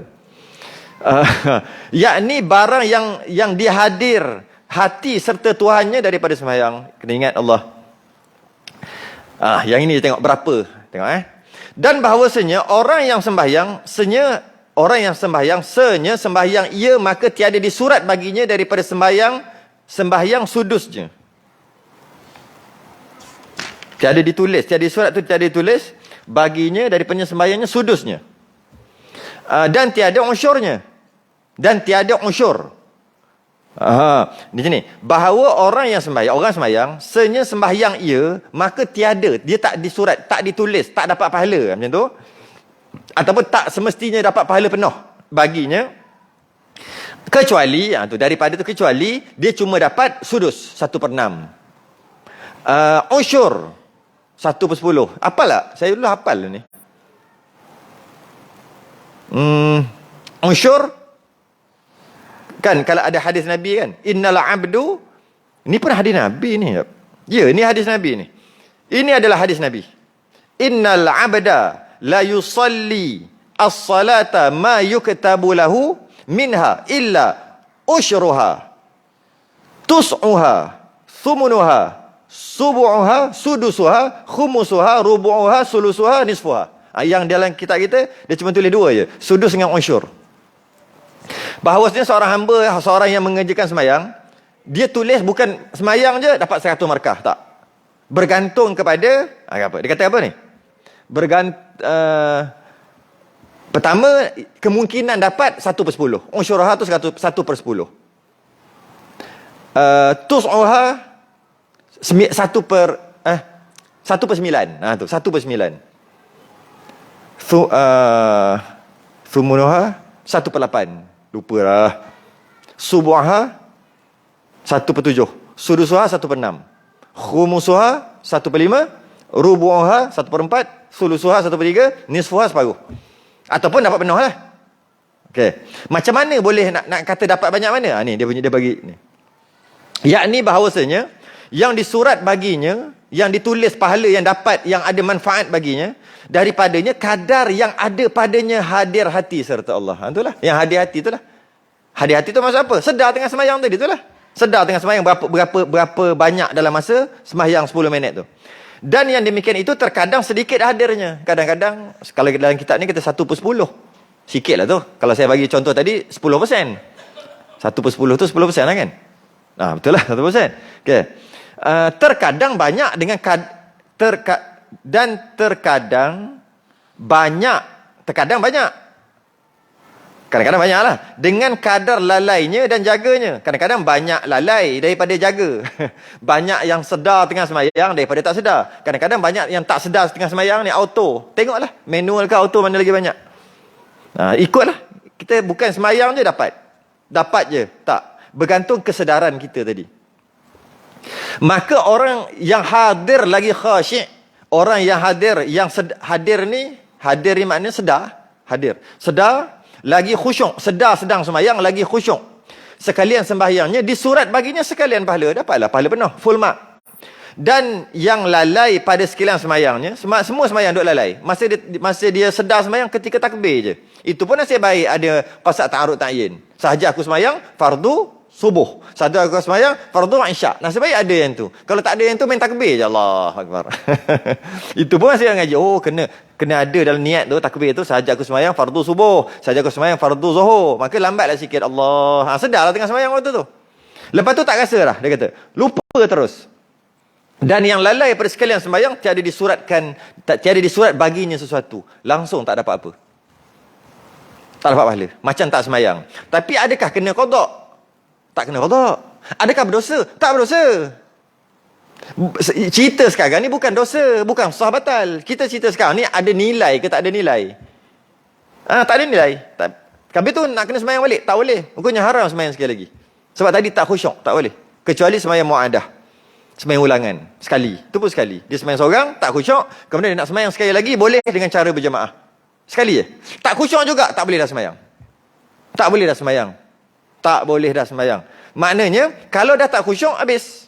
Yakni barang yang dihadir hati serta Tuhannya daripada sembahyang. Kena ingat Allah. Yang ini tengok berapa. Tengok Dan bahawasanya orang yang sembahyang, sembahyang ia maka tiada disurat baginya daripada sembahyang sudusnya. Tiada ditulis, tiada disurat tu tiada ditulis baginya daripada sembahyangnya sudusnya. Dan tiada unsyurnya. Di sini bahawa orang sembahyang sembahyang ia maka tiada, dia tak disurat, tak ditulis, tak dapat pahala macam tu, ataupun tak semestinya dapat pahala penuh baginya, kecuali daripada tu kecuali dia cuma dapat sudus 1/6, usyur 1/10. Apalah, saya dulu hafal ni. Usyur kan, kalau ada hadis Nabi kan, innal abdu, ini pun hadis Nabi ni. Ya, ini hadis Nabi ni. Ini adalah hadis Nabi. Innal abda la yusalli as-salata ma yuktabu lahu minha illa usyruha, tus'uha, thumunuha, subu'uha, sudusuha, khumusuha, rubu'uha, sulusuha, nisfuha. Yang dalam kitab kita, dia cuma tulis dua je. Sudus dengan usyur. Bahawasanya seorang hamba, seorang yang mengerjakan semayang, dia tulis bukan semayang je dapat 100 markah. Tak. Bergantung kepada, apa? Dia kata apa ni? Pertama, kemungkinan dapat 1/10. Usyurah tu 1/10. Tus'uha 1/9. Tu 1/9. Thumunuha 1/8. Lupa lah. Subu'aha 1/7. sudusuha 1/6, khumusuha 1/5, rubu'uha 1/4, sulusuha 1/3, nisfuha separuh. Ataupun dapat penuh lah. Okey. Macam mana boleh nak kata dapat banyak mana? Ni dia bagi ni. Yakni bahawasanya yang disurat baginya, yang ditulis pahala yang dapat, yang ada manfaat baginya, daripadanya kadar yang ada padanya hadir hati serta Allah. Itulah. Yang hadir hati itulah. Hadir hati tu maksud apa? Sedar tengah sembahyang tadi itulah. Sedar tengah sembahyang berapa banyak dalam masa sembahyang 10 minit tu. Dan yang demikian itu terkadang sedikit hadirnya. Kadang-kadang kalau dalam kitab ni kita 1/10. Sikit lah tu. Kalau saya bagi contoh tadi 10%. 1/10 tu 10% lah kan? Betul lah 1%. Okay. Terkadang banyak dengan terkadang banyak. Kadang-kadang banyak lah. Dengan kadar lalainya dan jaganya. Kadang-kadang banyak lalai daripada jaga. Banyak yang sedar tengah semayang daripada tak sedar. Kadang-kadang banyak yang tak sedar tengah semayang ni auto. Tengoklah manual ke auto mana lagi banyak. Ikutlah. Kita bukan semayang je dapat. Dapat je. Tak. Bergantung kesedaran kita tadi. Maka orang yang hadir lagi khasyik. Orang yang hadir, hadir ni maknanya sedar. Hadir. Sedar. Lagi khusyuk, sedang sembahyang lagi khusyuk. Sekalian sembahyangnya disurat baginya sekalian pahala. Dapatlah pahala penuh, full mark. Dan yang lalai pada sekalian sembahyangnya, semua sembahyang duk lalai. Masa dia sedar sembahyang ketika takbir je. Itu pun nasib baik ada qasad ta'arud ta'yin. Sahaja aku sembahyang fardu subuh. Sahaja aku sembahyang fardu isyak. Nasib baik ada yang tu. Kalau tak ada yang tu main takbir je, Allahu akbar. Itu pun masih ngaji. Oh, kena ada dalam niat tu takbir tu sahaja aku sembahyang fardu subuh, sahaja aku sembahyang fardu zuhur. Maka lambatlah sikit Allah. Sedarlah tengah sembahyang waktu tu. Lepas tu tak rasa dah, dia kata. Lupa terus. Dan yang lalai pada sekalian sembahyang tiada disurat baginya sesuatu. Langsung tak dapat apa. Tak dapat pahala. Macam tak sembahyang. Tapi adakah kena qada? Tak kena qada. Adakah berdosa? Tak berdosa. Cerita sekarang ni bukan dosa, bukan sah batal. Kita cerita sekarang ni ada nilai ke tak ada nilai? Tak ada nilai. Habis tu nak kena sembahyang balik? Tak boleh. Hukumnya haram sembahyang sekali lagi. Sebab tadi tak khusyuk, tak boleh. Kecuali sembahyang mu'adah. Sembahyang ulangan. Sekali. Itu pun sekali. Dia sembahyang seorang, tak khusyuk. Kemudian dia nak sembahyang sekali lagi, boleh dengan cara berjemaah. Sekali je. Tak khusyuk juga, tak boleh dah sembahyang. Tak boleh dah sembahyang. Tak boleh dah sembahyang. Maknanya, kalau dah tak khusyuk, habis.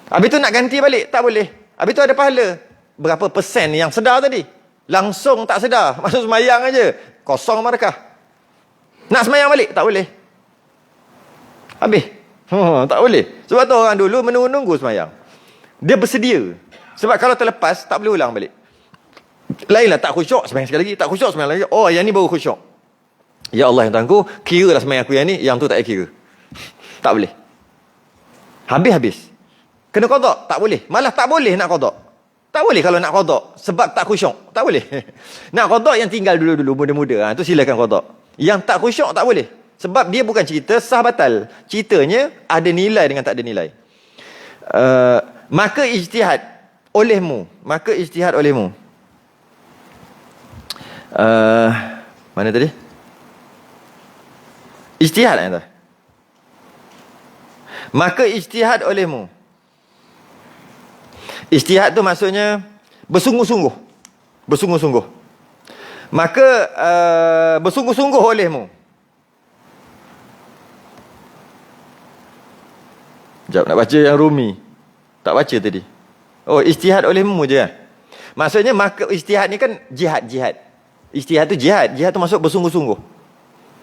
Habis tu nak ganti balik, tak boleh. Habis tu ada pahala. Berapa persen yang sedar tadi? Langsung tak sedar. Masuk sembahyang aja. Kosong markah. Nak sembahyang balik, tak boleh. Habis. Tak boleh. Sebab tu orang dulu menunggu sembahyang. Dia bersedia. Sebab kalau terlepas, tak boleh ulang balik. Lainlah tak khusyuk, sembahyang sekali lagi. Tak khusyuk, sembahyang lagi. Oh, yang ni baru khusyuk. Ya Allah yang Tuhanku, kira lah sembahyang aku yang ni, yang tu tak kira. Tak boleh. Habis-habis. Kena qada? Tak boleh. Malah tak boleh nak qada. Tak boleh kalau nak qada. Sebab tak khusyuk. Tak boleh. Nak qada yang tinggal dulu-dulu, muda-muda. Tu silakan qada. Yang tak khusyuk tak boleh. Sebab dia bukan cerita sah batal. Ceritanya ada nilai dengan tak ada nilai. Maka ijtihad olehmu. Mana tadi? Ijtihad kan? Maka ijtihad olehmu. Ijtihad tu maksudnya bersungguh-sungguh. Bersungguh-sungguh. Maka bersungguh-sungguh olehmu. Sekejap, nak baca yang Rumi. Tak baca tadi. Oh, ijtihad olehmu je kan? Maksudnya maka ijtihad ni kan jihad. Ijtihad tu jihad. Jihad tu masuk bersungguh-sungguh.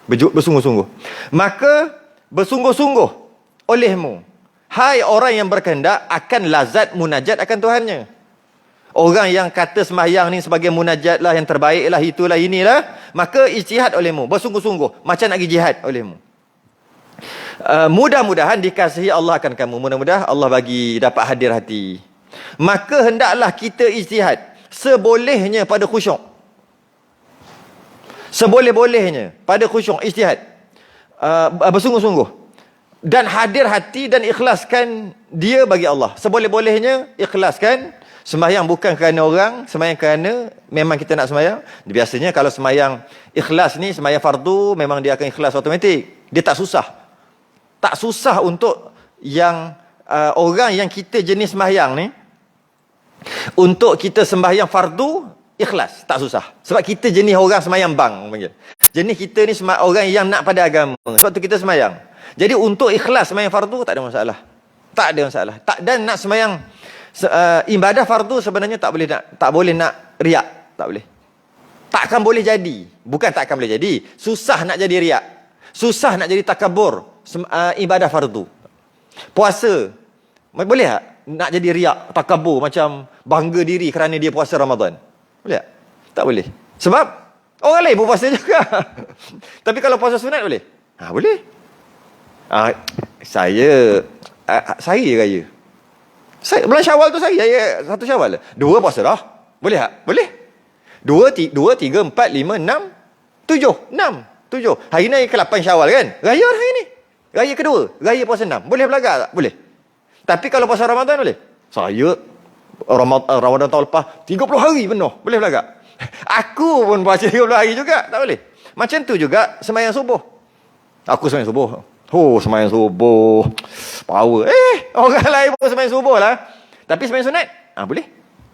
Bersungguh-sungguh. Maka bersungguh-sungguh olehmu. Hai orang yang berkehendak akan lazat munajat akan Tuhannya. Orang yang kata sembahyang ni sebagai munajat lah, yang terbaik lah, itulah, inilah. Maka ijtihad olehmu. Bersungguh-sungguh. Macam nak pergi jihad olehmu. Mudah-mudahan dikasihi Allah akan kamu. Mudah-mudahan Allah bagi dapat hadir hati. Maka hendaklah kita ijtihad sebolehnya pada khusyuk. Seboleh-bolehnya pada khusyuk ijtihad. Bersungguh-sungguh. Dan hadir hati dan ikhlaskan dia bagi Allah. Seboleh-bolehnya ikhlaskan. Sembahyang bukan kerana orang, sembahyang kerana memang kita nak sembahyang. Biasanya kalau sembahyang ikhlas ni, sembahyang fardu, memang dia akan ikhlas automatik. Dia tak susah. Tak susah untuk yang orang yang kita jenis sembahyang ni, untuk kita sembahyang fardu ikhlas, tak susah. Sebab kita jenis orang sembahyang bang panggil. Jenis kita ni orang yang nak pada agama. Sebab tu kita sembahyang. Jadi untuk ikhlas sembahyang fardu tak ada masalah. Tak ada masalah. Dan nak sembahyang ibadah fardu sebenarnya tak boleh nak riak, tak boleh. Takkan boleh jadi. Bukan takkan boleh jadi. Susah nak jadi riak. Susah nak jadi takabur. Ibadah fardu. Puasa. Boleh tak? Nak jadi riak, takabur, macam bangga diri kerana dia puasa Ramadan. Boleh tak? Tak boleh. Sebab orang lain pun puasa juga. Tapi kalau puasa sunat boleh? Boleh. Saya raya. Bulan Syawal tu saya 1 Syawal. 2 puasa dah. Boleh tak? Boleh. 2, 3, 4, 5, 6, 7. 7. Hari ni ke-8 Syawal kan? Raya dah hari ni. Raya kedua. Raya puasa 6. Boleh belagak tak? Boleh. Tapi kalau puasa Ramadan boleh? Saya Ramadan tahun lepas 30 hari penuh. Boleh belagak? Aku pun puasa 30 hari juga. Tak boleh. Macam tu juga sembahyang subuh. Aku sembahyang subuh. Sembahyang subuh. Power. Orang lain pun sembahyang subuh lah. Tapi sembahyang sunat? Boleh.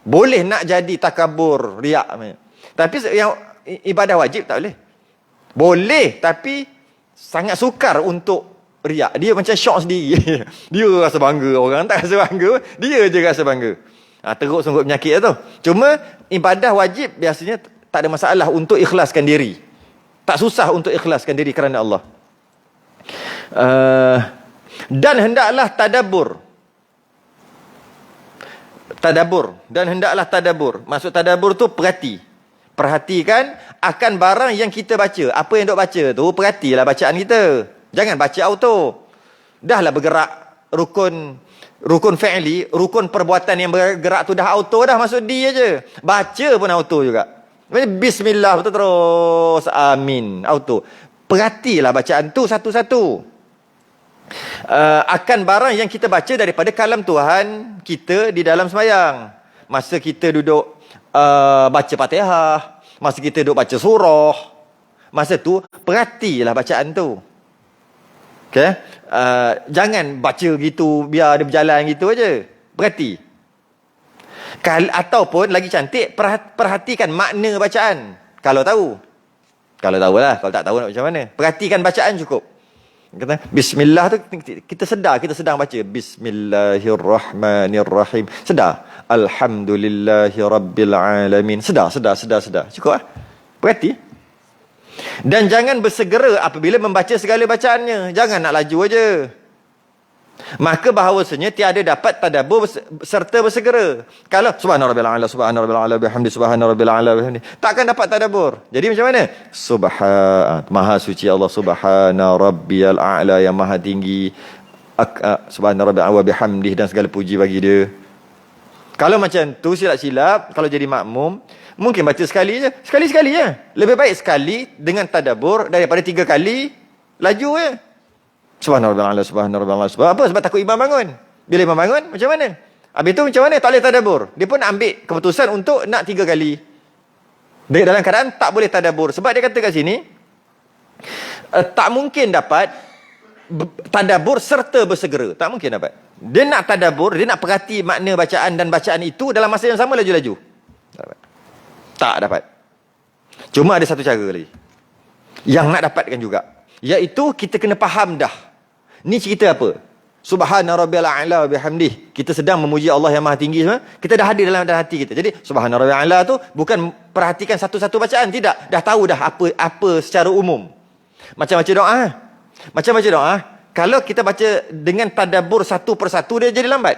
Boleh nak jadi takabur, riak. Tapi yang ibadah wajib tak boleh. Boleh, tapi sangat sukar untuk riak. Dia macam syok sendiri. Dia rasa bangga. Orang tak rasa bangga. Dia je rasa bangga. Teruk sungguh penyakit tu. Cuma ibadah wajib biasanya tak ada masalah untuk ikhlaskan diri. Tak susah untuk ikhlaskan diri kerana Allah. Dan hendaklah tadabbur. Dan hendaklah tadabbur. Maksud tadabbur tu perhatikan akan barang yang kita baca. Apa yang duk baca tu, perhatilah bacaan kita. Jangan baca auto. Dahlah bergerak rukun fi'li, rukun perbuatan yang bergerak tu dah auto dah, masuk di aja. Baca pun auto juga. Bismillah betul terus, amin, auto. Perhatilah bacaan tu satu-satu. Akan barang yang kita baca daripada kalam Tuhan kita di dalam sembahyang. Masa kita duduk baca Fatihah, masa kita duduk baca surah, masa tu perhatilah bacaan tu. Okay? Jangan baca gitu biar dia berjalan gitu aja. Perhati. Ataupun lagi cantik, perhatikan makna bacaan. Kalau tahu lah. Kalau tak tahu nak macam mana. Perhatikan bacaan cukup. Kata bismillah tu kita sedang baca bismillahirrahmanirrahim. Sedar. Alhamdulillahirabbil alamin. Sedar. Cukup ah. Perhati. Dan jangan bersegera apabila membaca segala bacaannya. Jangan nak laju aja. Maka bahawasanya tiada dapat tadabbur serta bersegera. Kalau subhana rabbil a'la, subhana rabbil a'la bihamdi, subhana rabbil a'la bihamdi, takkan dapat tadabbur. Jadi macam mana? Maha suci Allah, subhana rabbiyal a'la, yang maha tinggi, subhana rabbil a'la bihamdi, dan segala puji bagi dia. Kalau macam tu silap-silap, kalau jadi makmum, mungkin baca sekali je. Sekali-sekali je. Lebih baik sekali dengan tadabbur daripada 3 kali laju je. Subhanallah, subhanallah. Apa? Sebab takut imam bangun. Bila imam bangun, macam mana? Habis tu macam mana? Tak boleh tadabbur. Dia pun ambil keputusan untuk nak 3 kali. Dia dalam keadaan tak boleh tadabbur. Sebab dia kata kat sini, tak mungkin dapat tadabbur serta bersegera. Tak mungkin dapat. Dia nak tadabbur, dia nak perhati makna bacaan dan bacaan itu dalam masa yang sama laju-laju. Tak dapat. Cuma ada satu cara lagi yang nak dapatkan juga, iaitu kita kena faham dah ni cerita apa. Subhana rabbil a'la bihamdih, kita sedang memuji Allah yang maha tinggi semua. Kita dah hadir dalam hati kita. Jadi subhana rabbil a'la tu bukan perhatikan satu-satu bacaan, tidak. Dah tahu dah apa secara umum. Macam baca doa. Kalau kita baca dengan tadabbur satu persatu, dia jadi lambat.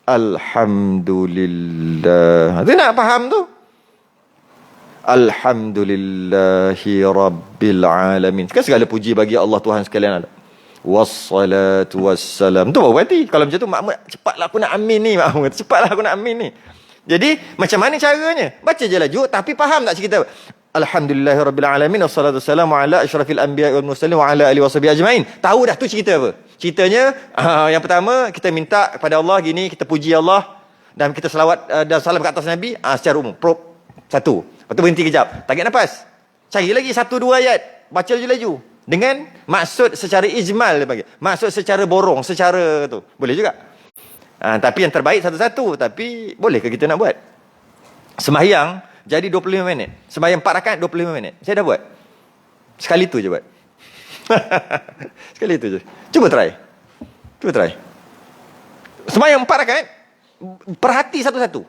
Alhamdulillah. Tu nak faham tu. Alhamdulillahi rabbil alamin. Kan segala puji bagi Allah Tuhan sekalian. Wassalatu wassalam. Tu baru berhenti. Kalau macam tu, makmum, cepatlah aku nak amin ni. Makmum kata, cepatlah aku nak amin ni. Jadi, macam mana caranya? Baca je laju, tapi faham tak cerita? Alhamdulillahi rabbil alamin. Wassalatu wassalamu ala asyrafil anbiya wal mursalin wa ala alihi washabihi ajmain. Tahu dah tu cerita apa? Ceritanya, yang pertama, kita minta kepada Allah gini, kita puji Allah, dan kita selawat dan salam ke atas Nabi, secara umum. Satu. Lepas tu berhenti kejap. Tarik nafas. Cari lagi 1-2 ayat. Baca laju-laju. Dengan maksud secara ijmal dia panggil. Maksud secara borong, secara tu. Boleh juga. Tapi yang terbaik satu-satu. Tapi bolehkah kita nak buat? Sembahyang jadi 25 minit. Sembahyang 4 rakaat 25 minit. Saya dah buat. Sekali tu je buat. Sekali tu je. Cuba try. Sembahyang 4 rakaat, perhati satu-satu.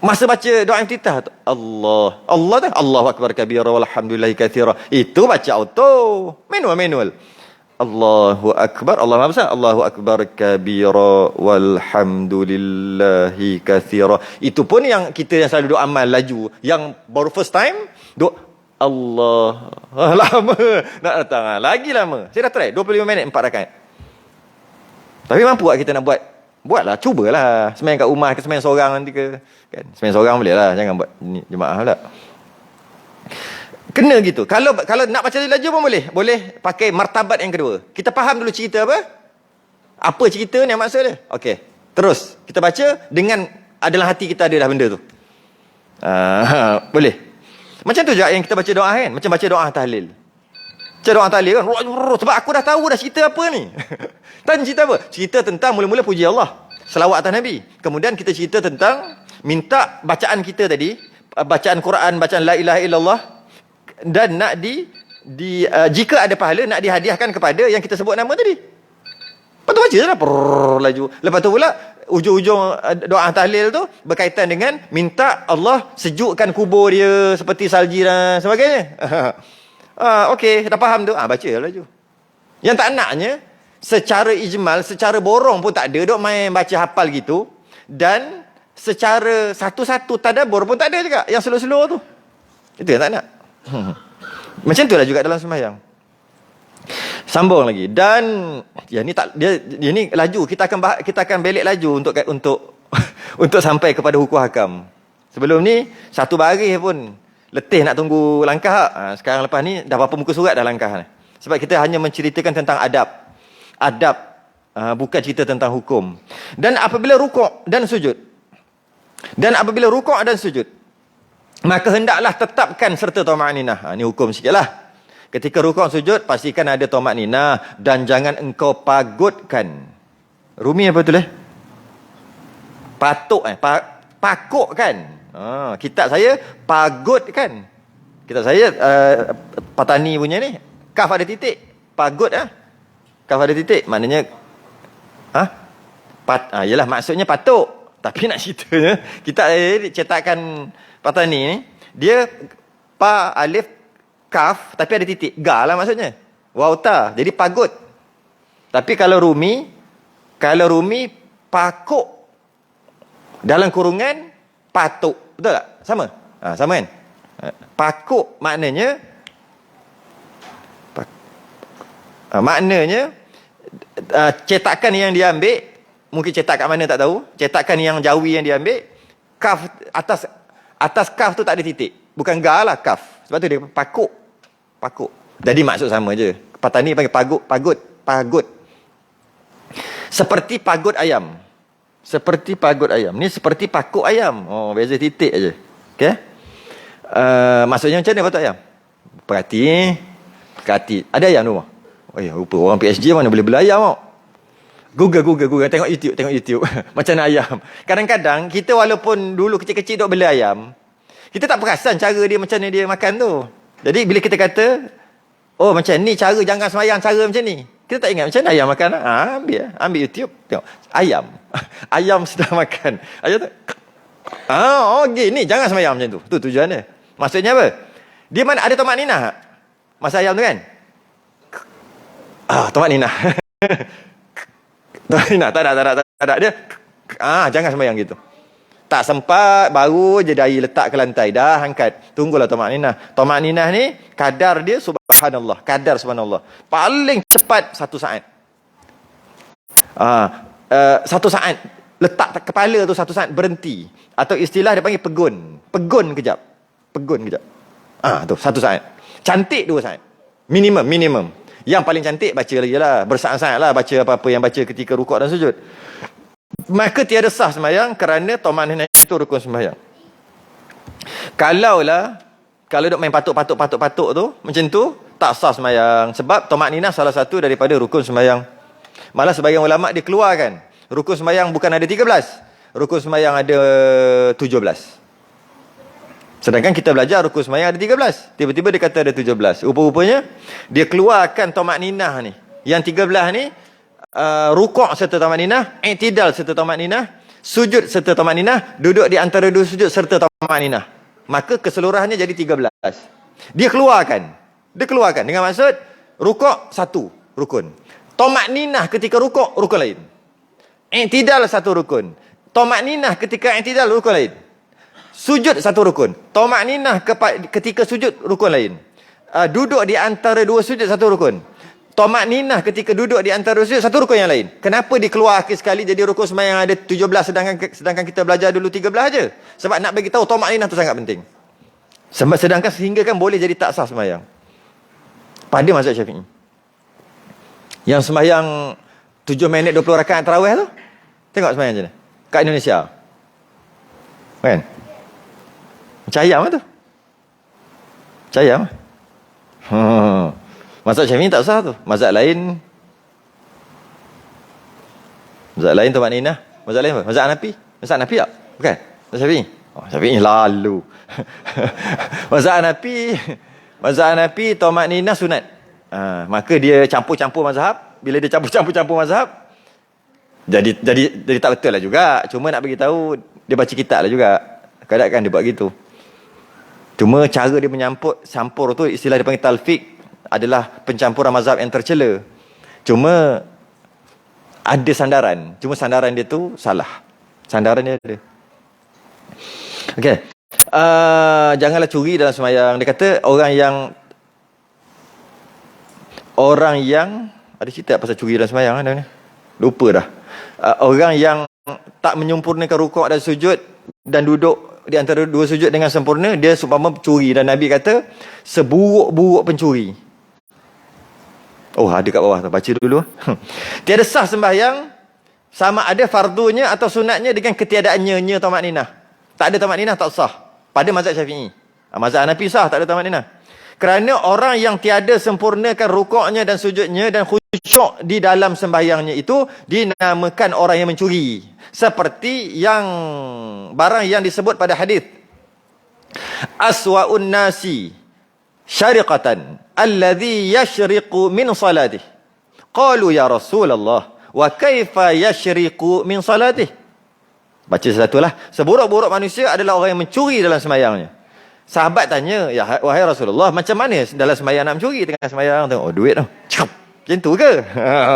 Masa baca doa iftitah tu, Allah tu, Allahu akbar kabira walhamdulillahi katsira. Itu baca auto, manual. Allahu akbar, Allah Maha Besar. Allahu akbar kabira walhamdulillahi katsira. Itu pun yang kita yang selalu doa amal laju, yang baru first time doa Allah. Lama nak datang, lagi lama. Saya dah try 25 minit 4 rakaat. Tapi mampu tak kita nak buat? Buatlah, cubalah. Sembahyang kat rumah ke sembahyang seorang nanti ke. Kan? Sembahyang seorang boleh lah. Jangan buat jemaah pula. Kena gitu. Kalau nak baca laju pun boleh. Boleh pakai martabat yang kedua. Kita faham dulu cerita apa? Apa cerita ni maksud dia? Okey. Terus. Kita baca dengan dalam hati kita ada dah benda tu. Boleh. Macam tu juga yang kita baca doa kan. Macam baca doa tahlil. Baca doa tahlil kan. Sebab aku dah tahu dah cerita apa ni. Tanya cerita apa? Cerita tentang mula-mula puji Allah. Selawat atas Nabi. Kemudian kita cerita tentang minta bacaan kita tadi. Bacaan Quran, bacaan La ilaha illallah. Dan nak jika ada pahala, nak dihadiahkan kepada yang kita sebut nama tadi. Lepas tu baca je lah. Laju. Lepas tu pula, ujung-ujung doa tahlil tu berkaitan dengan minta Allah sejukkan kubur dia seperti salji dan sebagainya. Okey, dah faham tu. Baca je laju. Yang tak naknya, secara ijmal, secara borong pun tak ada, duk main baca hafal gitu. Dan secara satu-satu tadabbur pun tak ada juga. Yang slow-slow tu. Itu yang tak nak. Macam tu lah juga dalam sembahyang. Sambung lagi. Dan dia ni laju. Kita akan belik laju untuk sampai kepada hukum hakam. Sebelum ni satu baris pun letih nak tunggu langkah. Sekarang lepas ni dah berapa muka surat dah langkah. Sebab kita hanya menceritakan tentang adab, bukan cerita tentang hukum. Dan apabila rukuk dan sujud, maka hendaklah tetapkan serta tuma'ninah. Ini hukum sikitlah. Ketika rukuk sujud, pastikan ada tuma'ninah dan jangan engkau pagutkan. Rumi apa tu leh? Pakukkan. Kitab saya pagutkan. Kitab saya Patani punya ni, kaf ada titik, pagut kaf ada titik, maknanya yalah maksudnya patuk. Tapi nak ceritanya, kitab saya cetakan Patani ni, dia pa alif kaf tapi ada titik, ga lah maksudnya, waw ta, jadi pagut. Tapi kalau Rumi pakuk dalam kurungan patuk, betul tak? Sama kan? Pakuk maknanya cetakan yang dia ambil, mungkin cetak kat mana tak tahu, cetakan yang Jawi yang dia ambil, kaf atas kaf tu tak ada titik, bukan ga lah, kaf. Sebab tu dia pakuk. Jadi maksud sama je. Patani panggil pagut. Seperti pagut ayam. Ni seperti pakuk ayam. Beza titik aje. Okey. Maksudnya macam mana patuk ayam? Perhati. Ada ayam rumah? Rupa orang PhD mana boleh beli ayam tau. Google. Tengok YouTube. Macam mana ayam. Kadang-kadang, kita walaupun dulu kecil-kecil duk beli ayam, kita tak perasan cara dia macam mana dia makan tu. Jadi, bila kita kata, macam ni cara jangan sembahyang, cara macam ni. Kita tak ingat macam mana ayam makan. Ambil YouTube. Tengok. Ayam sedang makan. Ayam tu. Gini. Jangan sembahyang macam tu. Tu tujuan dia. Maksudnya apa? Dia mana ada tuma'ninah masa ayam tu kan? Tuma'ninah. Tak ada. Dia jangan sembahyang gitu. Tak sempat, baru je dahi letak ke lantai, dah angkat. Tunggulah tuma'ninah. Tuma'ninah ni kadar dia subhanallah, paling cepat 1 saat. 1 saat letak kepala tu, 1 saat berhenti, atau istilah dia panggil pegun kejap. Tu 1 saat. Cantik 2 saat. Minimum. Yang paling cantik baca lagi lah, bersaat-saat lah baca apa-apa yang baca ketika rukuk dan sujud. Maka tiada sah sembahyang kerana tuma'ninah itu rukun sembahyang. Kalau duk main patuk tu macam tu, tak sah sembahyang. Sebab tamak ninah salah satu daripada rukun sembahyang. Malah sebagian ulama' dia keluarkan. Rukun sembahyang bukan ada 13. Rukun sembahyang ada 17. Sedangkan kita belajar rukun sembahyang ada 13. Tiba-tiba dia kata ada 17. Rupa-rupanya dia keluarkan tamak ninah ni. Yang 13 ni rukuk serta tamak ninah, i'tidal serta tamak ninah, sujud serta tamak ninah, duduk di antara dua sujud serta tamak ninah. Maka keseluruhannya jadi 13. Dia keluarkan dengan maksud rukuk satu rukun. Tamak ninah ketika rukuk rukun lain. I'tidal satu rukun. Tamak ninah ketika i'tidal rukun lain. Sujud satu rukun. Tamak ninah ketika sujud rukun lain. Duduk di antara dua sujud satu rukun. Tamak ninah ketika duduk di antara dua sujud satu rukun yang lain. Kenapa dikeluarkan sekali jadi rukun sembahyang ada 17 sedangkan kita belajar dulu 13 aja? Sebab nak bagi tahu tamak ninah tu sangat penting. Sedangkan sehingga kan boleh jadi tak sah sembahyang. Pada mazhab Syafi'i. Yang sembahyang 7 minit 20 rakaat tarawih tu. Tengok sembahyang macam mana? Kat Indonesia. Kan? Macam ayam lah tu. Macam ayam lah. Mazhab Syafi'i tak sah tu. Mazhab lain tamak ninah. Mazhab lain apa? Mazhab Hanafi. Mazhab Hanafi tak? Bukan? Mazhab Syafi'i. Oh, Syafi'i lalu. Mazhab Hanafi tamak ninah sunat. Maka dia campur-campur mazhab. Bila dia campur-campur mazhab, jadi tak betul lah juga. Cuma nak bagi tahu dia baca kitab lah juga. Kadang-kadang dia buat gitu. Cuma cara dia campur tu, istilah dia panggil talfiq, adalah pencampuran mazhab yang tercela. Cuma ada sandaran. Cuma sandaran dia tu salah. Sandaran dia ada. Okey. Janganlah curi dalam sembahyang. Dia kata orang yang ada cerita pasal curi dalam sembahyang kan? Lupa dah. Orang yang tak menyempurnakan rukuk dan sujud dan duduk di antara dua sujud dengan sempurna, dia seumpama pencuri. Dan Nabi kata seburuk-buruk pencuri. Oh, ada kat bawah tu, baca dulu. Tiada sah sembahyang sama ada fardunya atau sunatnya dengan ketiadaannya tamak ninah. Tak ada tamak ninah tak sah pada mazhab Syafi'i. Mazhab Hanafi sah, tak ada tamak ninah. Kerana orang yang tiada sempurnakan rukuknya dan sujudnya dan khusyuk di dalam sembahyangnya itu dinamakan orang yang mencuri. Seperti barang yang disebut pada hadis aswa'un nasi syariqatan alladhi yashriqu min salatih. Qalu ya Rasulullah wa kaifa yashriqu min salatih. Baca satulah. Seburuk-buruk manusia adalah orang yang mencuri dalam sembahyangnya. Sahabat tanya, ya wahai Rasulullah, macam mana dalam sembahyang nak mencuri? Tengah sembahyang tengok, duit tu. Cakap, macam tu ke?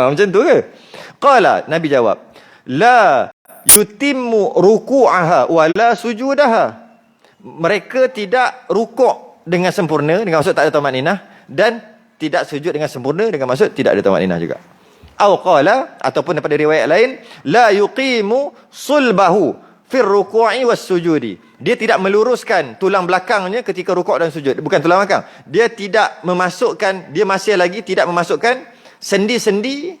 Macam tu ke? Qala, Nabi jawab, la yutimmu ruku'aha wa la sujudaha. Mereka tidak rukuk dengan sempurna, dengan maksud tak ada tamak ninah, dan tidak sujud dengan sempurna, dengan maksud tidak ada tamak ninah juga. Au qala, ataupun daripada riwayat lain, la yuqimu sulbahu fir ruku'i was sujudi. Dia tidak meluruskan tulang belakangnya ketika rukuk dan sujud. Bukan tulang belakang. Dia masih lagi tidak memasukkan sendi-sendi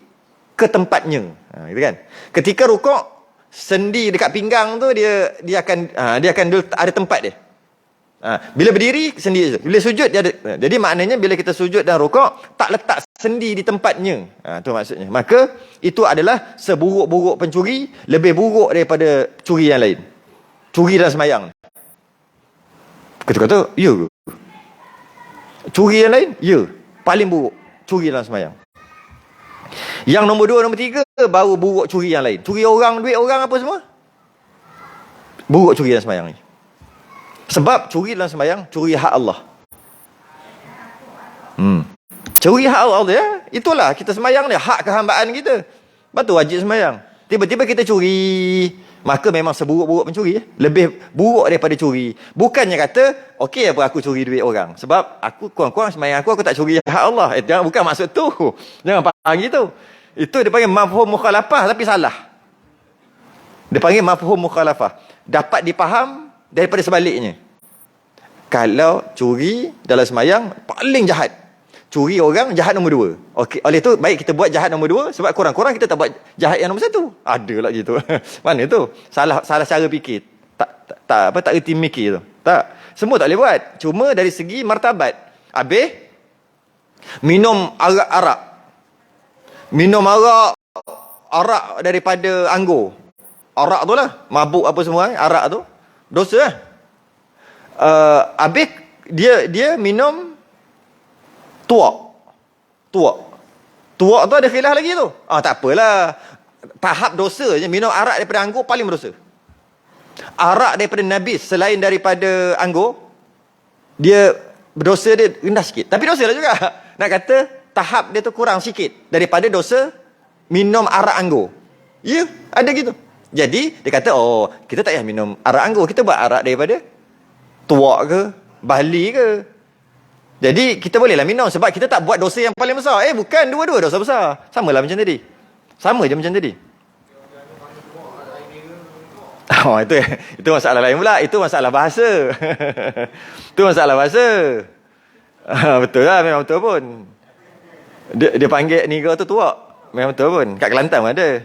ke tempatnya. Gitu kan? Ketika rukuk, sendi dekat pinggang tu dia akan ada tempat dia. Bila berdiri, sendi tu. Bila sujud dia ada. Jadi maknanya bila kita sujud dan rukuk, tak letak sendi di tempatnya. Tu maksudnya. Maka itu adalah seburuk-buruk pencuri, lebih buruk daripada curi yang lain. Curi dalam sembahyang. Kata-kata, ya ke? Curi yang lain? Ya. Paling buruk. Curi dalam sembahyang. Yang nombor 2, nombor 3, baru buruk curi yang lain. Curi orang, duit orang apa semua. Buruk curi dalam sembahyang ni. Sebab curi dalam sembahyang, curi hak Allah. Curi hak Allah ya. Itulah kita sembahyang dia, hak kehambaan kita. Betul wajib sembahyang. Tiba-tiba kita curi, maka memang seburuk-buruk pencuri. Lebih buruk daripada curi. Bukannya kata, okey apa aku curi duit orang. Sebab aku kurang-kurang sembahyang aku tak curi hak Allah. Bukan maksud tu. Jangan faham gitu. Itu dia panggil mafhum mukhalafah tapi salah. Dia panggil mafhum mukhalafah. Dapat dipaham daripada sebaliknya. Kalau curi dalam sembahyang, paling jahat. Curi orang, jahat nombor 2. Okey, oleh tu baik kita buat jahat nombor 2 sebab kurang-kurang kita tak buat jahat yang nombor 1. Ada lah gitu. Mana tu? Salah cara fikir. Tak reti mikir tu. Tak. Semua tak boleh buat. Cuma dari segi martabat. Habis Minum arak-arak. Minum arak daripada anggur. Arak tu lah. Mabuk apa semua, arak tu. Dosa lah. Habis dia minum tuak. Tuak tu ada khilaf lagi tu. Tak apalah. Tahap dosa je. Minum arak daripada anggur paling berdosa. Arak daripada nabis selain daripada anggur, dia dosa dia rendah sikit. Tapi dosa lah juga. Nak kata tahap dia tu kurang sikit daripada dosa minum arak anggur. Ya, ada gitu. Jadi dia kata, kita tak payah minum arak anggur, kita buat arak daripada tuak ke, barley ke. Jadi kita bolehlah minum sebab kita tak buat dosa yang paling besar. Bukan, dua-dua dosa besar. Sama lah macam tadi. Sama je macam tadi. Itu masalah lain pula. Itu masalah bahasa. Itu masalah bahasa. Betul lah, memang betul pun. Dia panggil niga tu tuak. Memang betul pun. Kat Kelantan pun ada.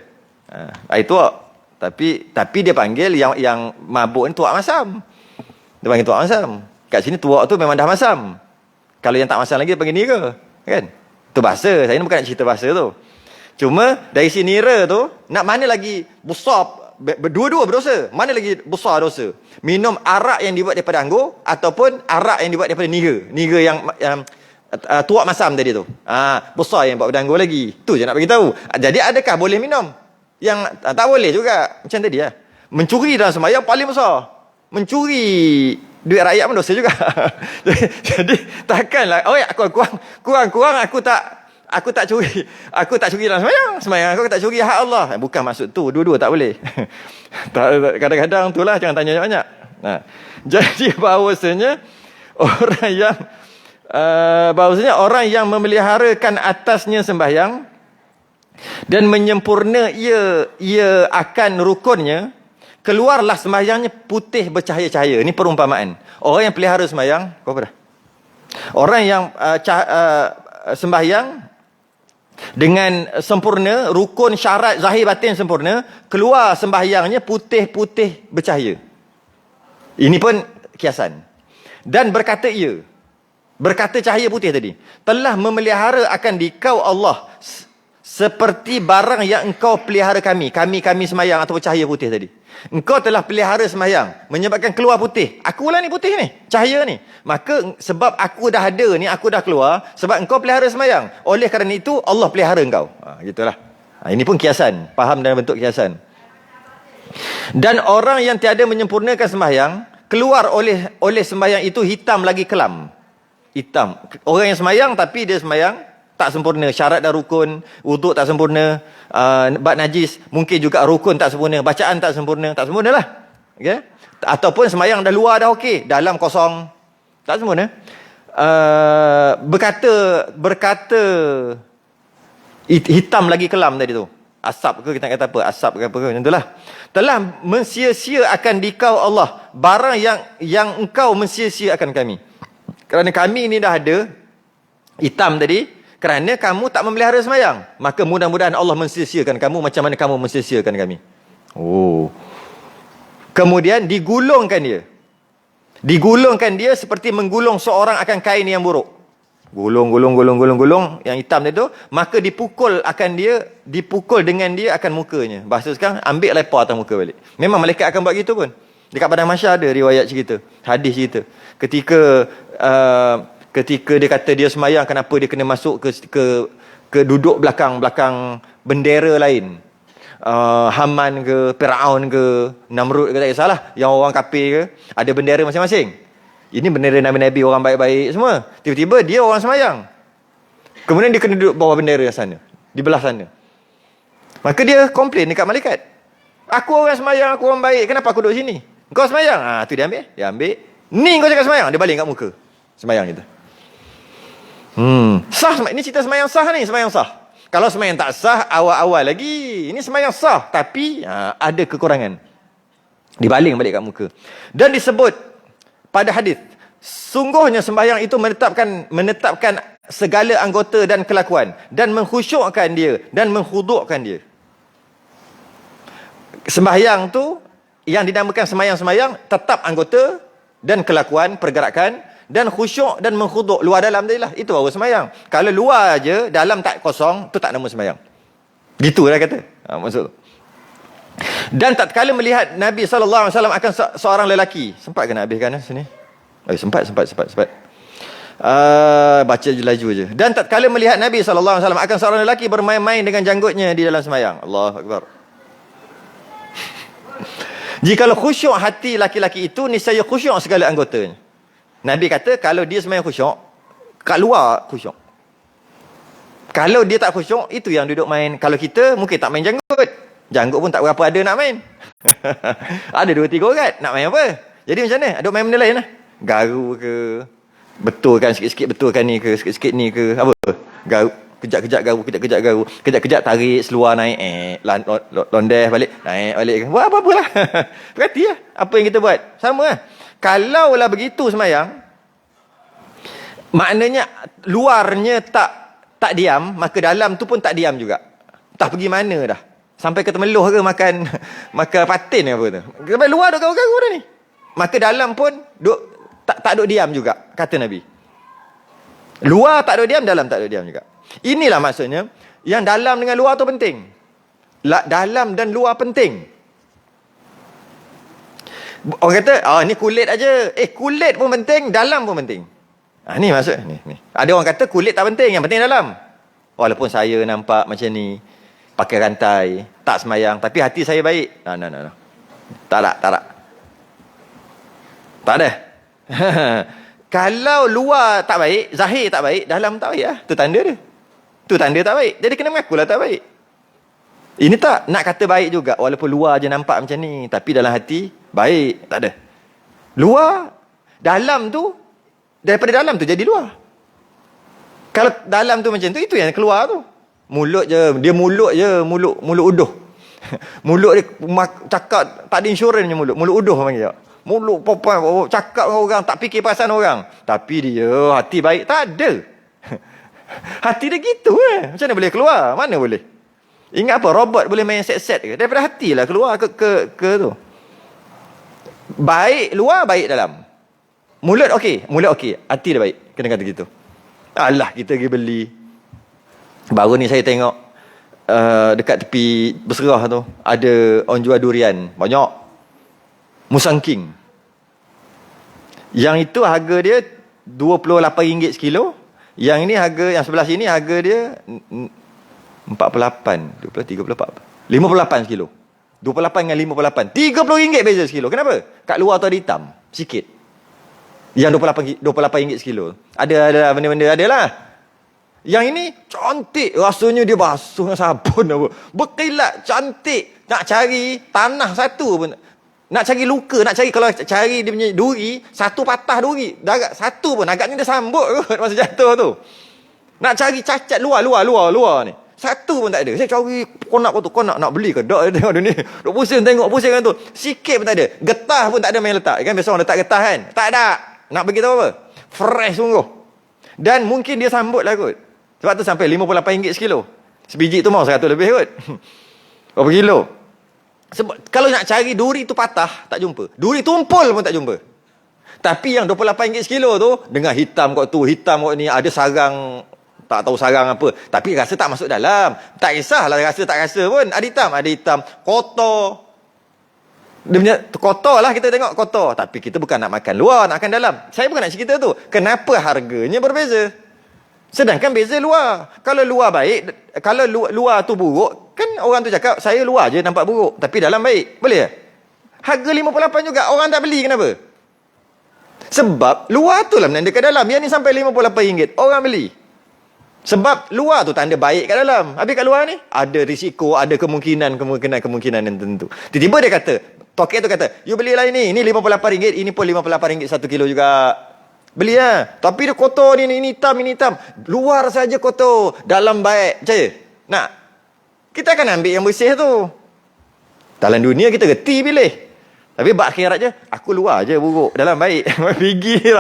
Air tuak. Tapi dia panggil yang mabuk ni tuak masam. Dia panggil tuak masam. Kat sini tuak tu memang dah masam. Kalau yang tak masam lagi dia panggil nira. Kan? Tu bahasa. Saya ni bukan nak cerita bahasa tu. Cuma dari si nira tu, nak mana lagi besar. Dua-dua berdosa. Mana lagi besar dosa? Minum arak yang dibuat daripada anggur ataupun arak yang dibuat daripada niga. Niga yang tuak masam tadi tu. Besar yang buat daripada anggur lagi. Tu je nak bagi tahu. Jadi adakah boleh minum? Yang tak boleh juga. Macam tadi lah. Mencuri dalam sembahyang paling besar. Mencuri duit rakyat pun dosa juga. Jadi takkanlah kurang aku tak curi. Aku tak curi dalam sembahyang aku tak curi hak Allah. Bukan maksud tu, dua-dua tak boleh. Kadang-kadang itulah, jangan tanya banyak. Jadi bahawasanya orang yang memeliharakan atasnya sembahyang dan menyempurna ia akan rukunnya, keluarlah sembahyangnya putih bercahaya-cahaya. Ini perumpamaan. Orang yang pelihara sembahyang, apa dah? Orang yang sembahyang dengan sempurna, rukun, syarat, zahir batin sempurna, keluar sembahyangnya putih-putih bercahaya. Ini pun kiasan. Dan berkata cahaya putih tadi, telah memelihara akan dikau Allah seperti barang yang engkau pelihara kami sembahyang atau cahaya putih tadi. Engkau telah pelihara sembahyang menyebabkan keluar putih. Akulah ni putih ni, cahaya ni. Maka sebab aku dah ada ni, aku dah keluar sebab engkau pelihara sembahyang. Oleh kerana itu Allah pelihara engkau. Gitulah. Ini pun kiasan, faham dalam bentuk kiasan. Dan orang yang tiada menyempurnakan sembahyang, keluar oleh sembahyang itu hitam lagi kelam. Hitam. Orang yang sembahyang tapi dia sembahyang tak sempurna, syarat dan rukun, wuduk tak sempurna, bab najis, mungkin juga rukun tak sempurna, bacaan tak sempurna lah. Okay? Ataupun sembahyang dah luar dah okey, dalam kosong, tak sempurna. Berkata hitam lagi kelam tadi tu. Asap ke, kita kata apa? Asap ke apa ke, macam itulah. Telah mensia-sia akan dikau Allah barang yang engkau mensia-sia akan kami. Kerana kami ni dah ada hitam tadi, kerana kamu tak memelihara sembahyang, maka mudah-mudahan Allah mensia-siakan kamu macam mana kamu mensia-siakan kami. Kemudian digulungkan dia seperti menggulung seorang akan kain yang buruk. Gulung yang hitam itu, maka dipukul dengan dia akan mukanya. Bahasa sekarang, ambil lepar atas muka balik. Memang malaikat akan buat gitu pun. Dekat Padang Mahsyar ada riwayat cerita, hadis cerita. Ketika dia kata dia sembahyang, kenapa dia kena masuk ke duduk belakang bendera lain. Haman ke, Firaun ke, Namrud ke, tak kisahlah. Yang orang kafir ke, ada bendera masing-masing. Ini bendera Nabi-Nabi, orang baik-baik semua. Tiba-tiba dia orang sembahyang. Kemudian dia kena duduk bawah bendera sana, di belah sana. Maka dia komplain dekat malaikat. Aku orang sembahyang, aku orang baik, kenapa aku duduk sini? Kau sembahyang? Tu dia ambil. Ni kau cakap sembahyang, dia baling kat muka. Sembahyang kita. Sah, ini cerita sembahyang sah ni, sembahyang sah. Kalau sembahyang tak sah, awal-awal lagi. Ini sembahyang sah, tapi ada kekurangan. Dibaling balik kat muka. Dan disebut pada hadis, sungguhnya sembahyang itu menetapkan segala anggota dan kelakuan, dan mengkhusyukkan dia, dan menghudukkan dia. Sembahyang tu, yang dinamakan sembahyang-sembahyang, tetap anggota dan kelakuan, pergerakan, dan khusyuk dan menkhuduk luar dalam tadi lah. Itu baru semayang. Kalau luar je, dalam tak kosong, tu tak nama semayang. Gitu lah kata. Maksud tu. Dan tak kala melihat Nabi SAW akan seorang lelaki. Sempat ke nak habiskan sini? Sempat. Baca je laju je. Dan tak kala melihat Nabi SAW akan seorang lelaki bermain-main dengan janggutnya di dalam semayang. Allahu Akbar. Jikalau khusyuk hati laki-laki itu, niscaya khusyuk segala anggotanya. Nabi kata kalau dia semayang khusyuk, kat luar khusyuk. Kalau dia tak khusyuk, itu yang duduk main. Kalau kita mungkin tak main janggut. Janggut pun tak berapa ada nak main. Ada 2-3 orang nak main apa? Jadi macam mana? Ada main benda lain lah. Garu ke, betulkan sikit-sikit, betulkan ni ke, sikit-sikit ni ke, apa? Garu, kejap-kejap garu, kejap-kejap garu, kejap-kejap tarik seluar naik, londeh balik, naik balik. Buat apa-apa lah. Berhati lah apa yang kita buat. Sama lah. Kalaulah begitu semayang, maknanya luarnya tak diam, maka dalam tu pun tak diam juga. Tak pergi mana dah. Sampai ke temeluh ke makan patin ke apa tu. Sampai luar duk garu-garu dah ni. Maka dalam pun tak duk diam juga, kata Nabi. Luar tak duk diam, dalam tak duk diam juga. Inilah maksudnya, yang dalam dengan luar tu penting. Dalam dan luar penting. Orang kata, ni kulit aja. Kulit pun penting, dalam pun penting. Ni maksud ni. Ada orang kata kulit tak penting, yang penting dalam. Walaupun saya nampak macam ni, pakai rantai, tak semayang, tapi hati saya baik. No. Tak ada. Kalau luar tak baik, zahir tak baik, dalam tak baik lah. Tu tanda dia. Tu tanda tak baik. Jadi kena mengakulah tak baik. Ini tak nak kata baik juga, walaupun luar je nampak macam ni, tapi dalam hati baik. Tak ada. Luar, dalam tu, daripada dalam tu jadi luar. Kalau dalam tu macam tu, itu yang keluar tu. Mulut je, mulut uduh. Mulut dia cakap tak ada insurans je mulut uduh panggil. Mulut popan cakap dengan orang, tak fikir perasaan orang. Tapi dia hati baik tak ada. Hati dia gitu Macam mana boleh keluar? Mana boleh? Ingat apa? Robot boleh main set-set ke? Daripada hatilah keluar ke tu. Baik luar, baik dalam. Mulut okey, hati dia baik. Kena kata gitu. Alah, kita pergi beli. Baru ni saya tengok dekat tepi Berserah tu ada orang jual durian banyak, Musang King. Yang itu harga dia RM28 sekilo. Yang ini harga, yang sebelah sini harga dia 48, 34, 58 sekilo. 28 dengan 58, RM30 beza sekilo. Kenapa? Kat luar tu ada hitam sikit. Yang RM28 sekilo. Ada benda-benda ada lah. Yang ini cantik, rasanya dia basuh dengan sabun apa. Berkilat, cantik. Nak cari tanah satu pun. Nak cari luka, kalau cari dia punya duri, satu patah duri, darat satu pun agaknya dia sambut kot masa jatuh tu. Nak cari cacat luar ni. Satu pun tak ada. Saya cari kau nak beli ke? Tak tengok dia ni. Duk pusing kan tu. Sikit pun tak ada. Getah pun tak ada main letak. Kan biasa orang letak getah kan? Tak ada. Nak bagi tahu apa? Fresh sungguh. Dan mungkin dia sambut lah kot. Sebab tu sampai RM58 sekilo. Sebiji tu mau 100 lebih kot. Berapa kilo? Sebab kalau nak cari duri tu patah, tak jumpa. Duri tumpul pun tak jumpa. Tapi yang RM28 sekilo tu, dengan hitam kot tu, hitam kot ni, ada sarang, tak tahu sarang apa. Tapi rasa tak masuk dalam. Tak kisahlah rasa tak rasa pun. Ada hitam. Kotor. Dia punya kotor lah, kita tengok kotor. Tapi kita bukan nak makan luar, nak makan dalam. Saya bukan nak cerita tu. Kenapa harganya berbeza? Sedangkan beza luar. Kalau luar baik, kalau luar tu buruk, kan orang tu cakap, saya luar je nampak buruk, tapi dalam baik. Boleh tak? Harga 58 juga, orang tak beli, kenapa? Sebab luar tu lah menandakan dalam. Yang ni sampai RM58, orang beli. Sebab luar tu tanda baik kat dalam. Habis kat luar ni, ada risiko, ada kemungkinan yang tentu. Tiba-tiba dia kata, toket tu kata, you belilah ini RM58, ini pun RM58 1 kilo juga. Beli lah. Tapi dia kotor ni hitam. Luar saja kotor, dalam baik. Percaya? Nak? Kita akan ambil yang bersih tu. Dalam dunia kita reti pilih. Tapi bak akhirat je, aku luar je buruk, dalam baik. Pergi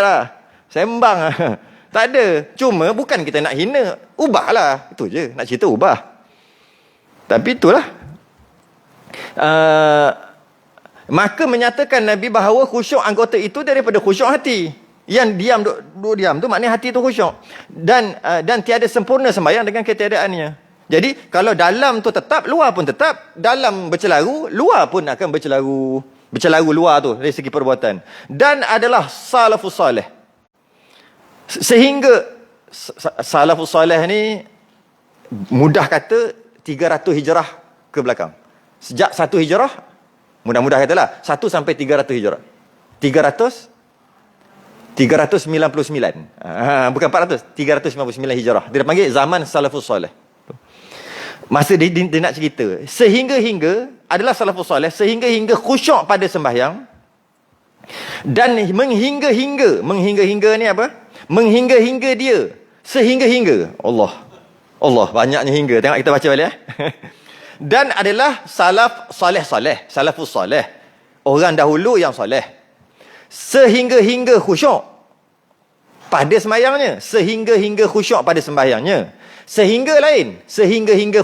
lah. Sembang lah. Tak ada. Cuma bukan kita nak hina. Ubahlah. Itu je. Nak cerita ubah. Tapi itulah. Maka menyatakan Nabi bahawa khusyuk anggota itu daripada khusyuk hati. Yang diam, duduk diam tu maknanya hati tu khusyuk. Dan tiada sempurna sembahyang dengan ketiadaannya. Jadi kalau dalam tu tetap, luar pun tetap. Dalam bercelaru, luar pun akan bercelaru. Bercelaru luar tu dari segi perbuatan. Dan adalah salafus salih. Sehingga salafus salih ni mudah kata 300 hijrah ke belakang. Sejak 1 hijrah, mudah-mudah katalah 1 sampai 300 hijrah. 399. Bukan 400, 399 hijrah. Dia panggil zaman salafus salih. Masa dia nak cerita, sehingga adalah salafus salih, sehingga khusyuk pada sembahyang. Dan menghingga ni apa? Menghingga dia, sehingga Allah banyaknya hingga. Tengok kita baca balik. Dan adalah salafus salih, orang dahulu yang soleh, sehingga khusyuk pada sembahyangnya, sehingga khusyuk pada sembahyangnya. Sehingga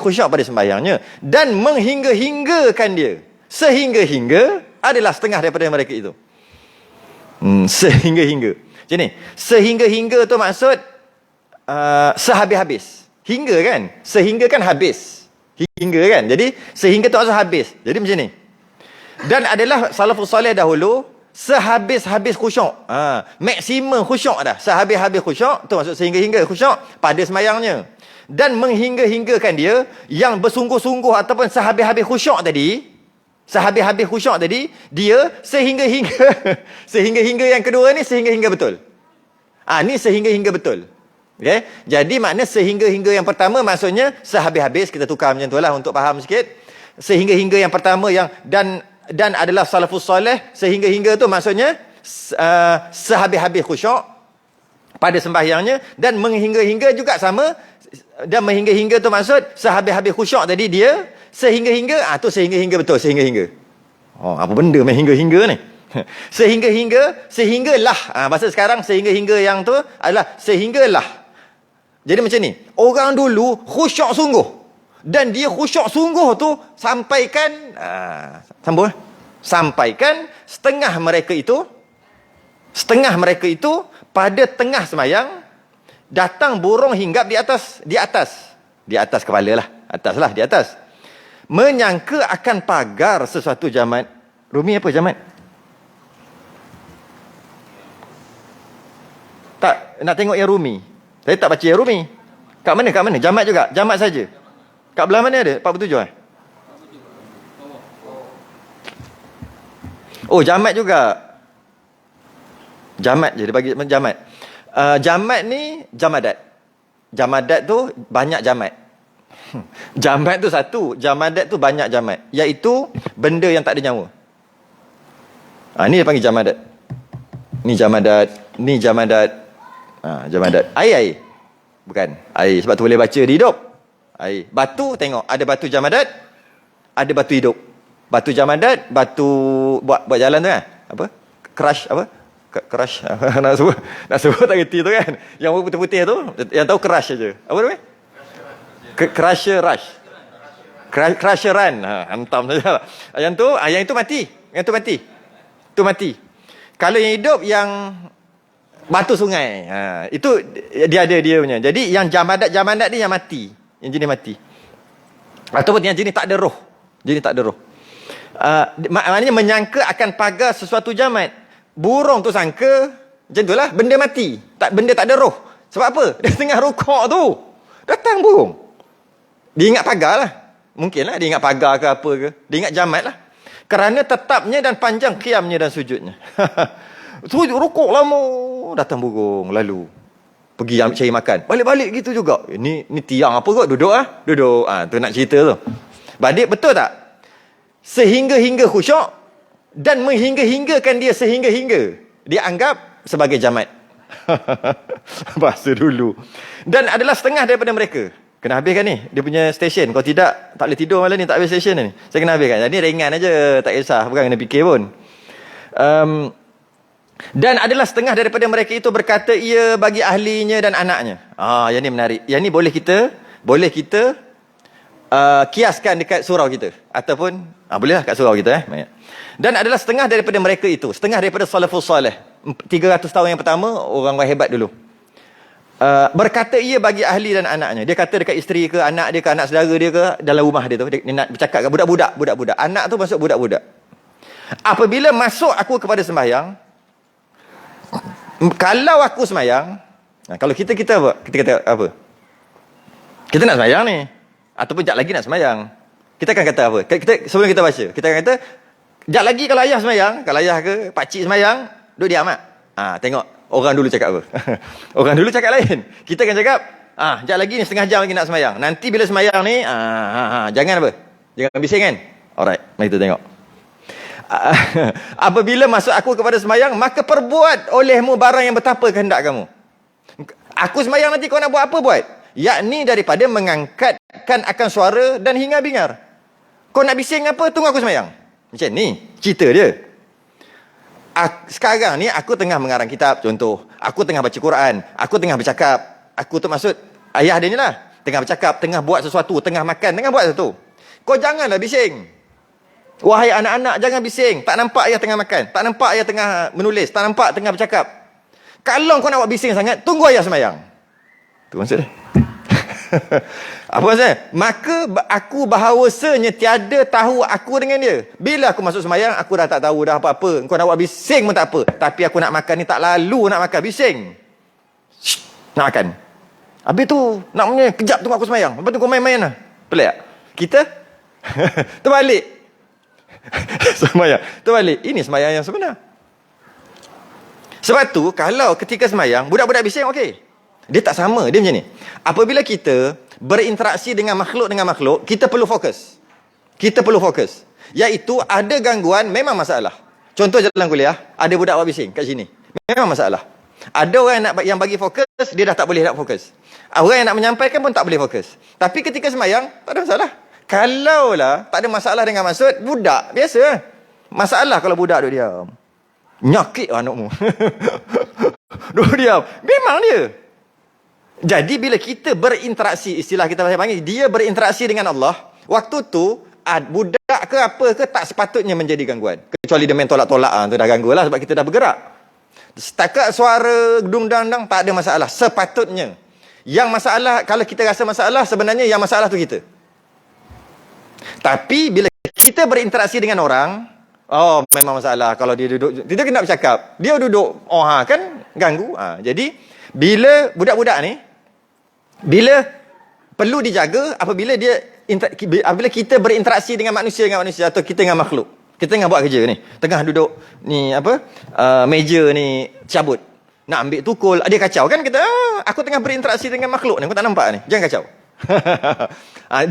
khusyuk pada sembahyangnya, dan menghingga-hinggakan dia. Sehingga adalah setengah daripada mereka itu. Sehingga. Jadi sehingga tu maksud sehabis-habis. Hingga kan? Sehingga kan habis. Hingga kan? Jadi sehingga tu maksud habis. Jadi macam ni. Dan adalah salafus salih dahulu sehabis-habis khusyuk. Maksimum khusyuk dah. Sehabis-habis khusyuk tu maksud sehingga khusyuk pada sembahyangnya. Dan menghingga-hinggakan dia, yang bersungguh-sungguh ataupun sehabis-habis khusyuk tadi, dia sehingga yang kedua ni sehingga betul. Ni sehingga betul. Okay? Jadi makna sehingga yang pertama maksudnya sehabis-habis, kita tukar macam tu lah untuk faham sikit. Sehingga yang pertama yang dan adalah salafus salih, sehingga tu maksudnya sehabis-habis khusyuk pada sembahyangnya, dan menghingga juga sama. Dan menghingga tu maksud sehabis-habis khusyuk tadi dia sehingga tu sehingga betul, sehingga. Apa benda menghingga ni? Sehinggalah. Bahasa sekarang sehingga yang tu adalah sehinggalah. Jadi macam ni, orang dulu khusyuk sungguh, dan dia khusyuk sungguh tu sampaikan setengah mereka itu pada tengah sembahyang datang burung hinggap di atas kepala lah, di atas, menyangka akan pagar sesuatu jamat. Rumi apa jamat? Tak nak tengok yang Rumi. Saya tak baca yang Rumi. Kat mana? Jamat juga. Jamat saja. Kat belah mana ada? 47 Oh, jamat juga. Jamat je dia bagi jamat. Jamat ni jamadat. Jamadat tu banyak jamat. Jamat tu satu, jamadat tu banyak jamat, iaitu benda yang tak ada nyawa. Ni dia panggil jamadat. Ni jamadat. Jamadat. Air. Bukan. Air sebab tu boleh baca di hidup. Air. Batu, tengok ada batu jamadat, ada batu hidup. Batu jamadat, batu buat jalan tu kan? Apa? Crush apa? Crush. nak sebut tak reti tu kan, yang putih-putih tu, yang tahu crush aja. Apa namanya? Crusher rush. Crusher run. Hantam saja. Yang itu mati. Tu mati. Kalau yang hidup, yang batu sungai, itu dia ada dia punya. Jadi yang jamadat ni yang mati, yang jenis mati, ataupun yang jenis tak ada roh. Maknanya menyangka akan pagar sesuatu jamat. Burung tu sangka macam itulah, benda mati, benda tak ada roh. Sebab apa? Dia tengah rukuk tu datang burung. Dia ingat pagar lah. Mungkin lah dia ingat pagar ke apa ke. Dia ingat jamat lah. Kerana tetapnya dan panjang qiyamnya dan sujudnya. Sujud rukuk lama, datang burung lalu pergi cari makan, balik gitu juga. Ni tiang apa kot, duduk. Tu nak cerita tu. Badik betul tak? Sehingga khusyuk dan menghingga-hinggakan dia sehingga dia anggap sebagai jamat. Bahasa dulu. Dan adalah setengah daripada mereka. Kena habiskan ni dia punya stesen. Kalau tidak, tak boleh tidur malam ni, tak habis stesen ni. Saya kena habiskan. Jadi ringan aja, tak kisah, bukan kena fikir pun. Dan adalah setengah daripada mereka itu berkata ia bagi ahlinya dan anaknya. Yang ni menarik. Yang ni boleh kita kiaskan dekat surau kita. Ataupun, bolehlah kat surau kita. Dan adalah setengah daripada mereka itu. Setengah daripada salafus salih. 300 tahun yang pertama, orang-orang hebat dulu. Berkata ia bagi ahli dan anaknya. Dia kata dekat isteri ke, anak dia ke, anak saudara dia ke, dalam rumah dia tu. Dia nak bercakap ke budak-budak. Anak tu masuk budak-budak. Apabila masuk aku kepada sembahyang, kalau aku sembahyang, kalau kita apa? Kita kata apa? Kita nak sembahyang ni. Ataupun jap lagi nak sembahyang. Kita akan kata apa? Sebelum kita baca, kita akan kata, jap lagi kalau ayah sembahyang, kalau ayah ke pakcik sembahyang, duduk diam tak? Tengok. Orang dulu cakap apa? Orang dulu cakap lain. Kita akan cakap, jap lagi ni setengah jam lagi nak sembahyang. Nanti bila sembahyang ni, jangan apa? Jangan bising kan? Alright, mari kita tengok. Apabila masuk aku kepada sembahyang, maka perbuat olehmu barang yang betapa kehendak kamu. Aku sembahyang nanti kau nak buat apa buat? Yakni daripada mengangkatkan akan suara dan hingar bingar. Kau nak bising apa? Tunggu aku sembahyang. Macam ni cerita dia. Sekarang ni aku tengah mengarang kitab, contoh. Aku tengah baca Quran. Aku tengah bercakap. Aku tu maksud ayah dia ni lah. Tengah bercakap, tengah buat sesuatu, tengah makan, tengah buat sesuatu. Kau janganlah bising. Wahai anak-anak, jangan bising. Tak nampak ayah tengah makan. Tak nampak ayah tengah menulis. Tak nampak tengah bercakap. Kalau kau nak buat bising sangat, tunggu ayah sembahyang. Tu maksud dia. Apa maksudnya? Maka aku bahawasanya tiada tahu aku dengan dia. Bila aku masuk sembahyang, aku dah tak tahu dah apa-apa. Kau nak buat bising pun tak apa. Tapi aku nak makan ni tak lalu nak makan. Bising. Nak makan. Habis tu, nak punya kejap tunggu aku sembahyang. Lepas tu kau main-main lah. Pelik tak? Kita terbalik. Sembahyang. Terbalik. Ini sembahyang yang sebenar. Sebab tu, kalau ketika sembahyang, budak-budak bising, okey. Dia tak sama. Dia macam ni. Apabila kita berinteraksi dengan makhluk, kita perlu fokus. Kita perlu fokus. Iaitu ada gangguan, memang masalah. Contoh dalam kuliah, ada budak buat bising kat sini. Memang masalah. Ada orang yang bagi fokus, dia dah tak boleh nak fokus. Orang yang nak menyampaikan pun tak boleh fokus. Tapi ketika sembahyang, tak ada masalah. Kalaulah tak ada masalah dengan maksud, budak, biasa. Masalah kalau budak duduk diam. Nyakit anakmu. Duduk diam. Memang dia. Jadi bila kita berinteraksi, istilah kita panggil, dia berinteraksi dengan Allah, waktu tu budak ke apa ke tak sepatutnya menjadi gangguan. Kecuali dia main tolak-tolak, tu dah ganggu lah sebab kita dah bergerak. Setakat suara dung-dang-dang tak ada masalah. Sepatutnya. Yang masalah, kalau kita rasa masalah, sebenarnya yang masalah tu kita. Tapi bila kita berinteraksi dengan orang, memang masalah. Kalau dia duduk, kita kena bercakap. Dia duduk, kan ganggu. Jadi bila budak-budak ni, bila perlu dijaga apabila kita berinteraksi dengan manusia atau kita dengan makhluk. Kita tengah buat kerja ni, tengah duduk ni meja ni cabut, nak ambil tukul, dia kacau kan, kita aku tengah berinteraksi dengan makhluk ni, aku tak nampak ni, jangan kacau.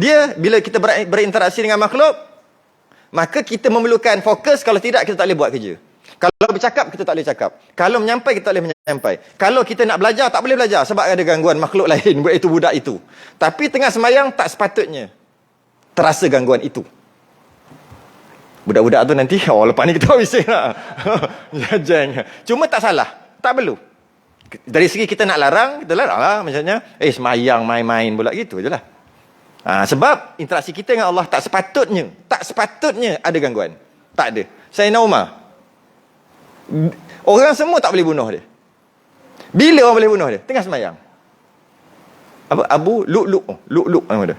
Dia bila kita berinteraksi dengan makhluk, maka kita memerlukan fokus, kalau tidak kita tak boleh buat kerja. Kalau bercakap, kita tak boleh cakap. Kalau menyampai, kita tak boleh menyampai. Kalau kita nak belajar, tak boleh belajar. Sebab ada gangguan makhluk lain, iaitu budak itu. Tapi tengah sembahyang, tak sepatutnya terasa gangguan itu. Budak-budak tu nanti, lepas ni kita bising lah. Jajang. Cuma tak salah. Tak perlu. Dari segi kita nak larang, kita larang lah. Maksudnya, sembahyang, main-main pula gitu je lah. Sebab interaksi kita dengan Allah tak sepatutnya ada gangguan. Tak ada. Sayyidina Umar, orang semua tak boleh bunuh dia. Bila orang boleh bunuh dia? Tengah sembahyang. Apa? Abu Lu'lu' nama dia.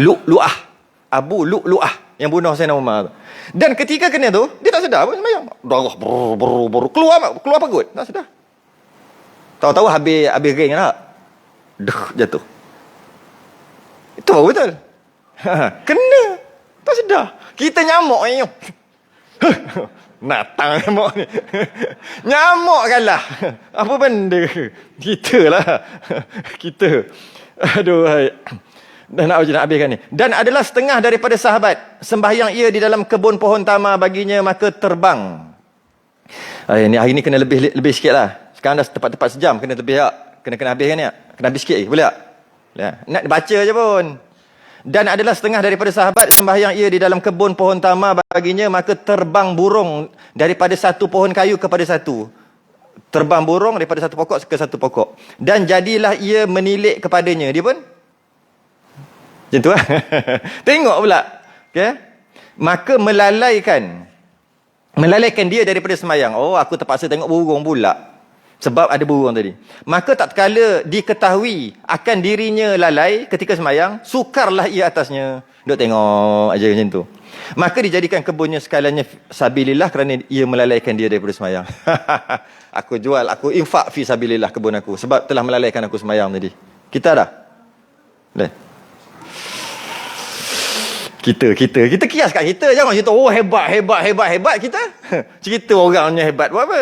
Lu'lu'ah. Abu Lu'lu'ah yang bunuh Sayyidina Umar. Dan ketika kena tu, dia tak sedar pun sembahyang. Darah ber keluar perut, tak sedar. Tahu-tahu habis ring tak? Jatuh. Itu baru betul. Kena. Tak sedar. Kita nyamuk ni. Natang nyamuk ni. Nyamuk kalah. Apa benda? Kita lah. Kita. Aduh. Dah nak habiskan ni. Dan adalah setengah daripada sahabat. Sembahyang ia di dalam kebun pohon tama baginya, maka terbang. Hari ni kena lebih sikit lah. Sekarang dah tepat-tepat sejam. Kena lebih tak? Kena habiskan ni tak? Kena habis sikit. Boleh tak? Nak baca je pun. Dan adalah setengah daripada sahabat, sembahyang ia di dalam kebun pohon tama baginya, maka terbang burung daripada satu pohon kayu kepada satu. Terbang burung daripada satu pokok ke satu pokok. Dan jadilah ia menilik kepadanya. Dia pun Macam tu lah. Tengok pula. Okay? Maka melalaikan dia daripada sembahyang. Oh, aku terpaksa tengok burung pula. Sebab ada burung tadi. Maka tak kala diketahui akan dirinya lalai ketika sembahyang, sukarlah ia atasnya. Duk tengok aja macam tu. Maka dijadikan kebunnya sekalanya sabilillah kerana ia melalaikan dia daripada sembahyang. Aku jual, aku infak fi sabilillah kebun aku. Sebab telah melalaikan aku sembahyang tadi. Kita dah? Boleh? Kita kias kat kita. Jangan cerita, oh hebat kita. Cerita orangnya hebat buat apa?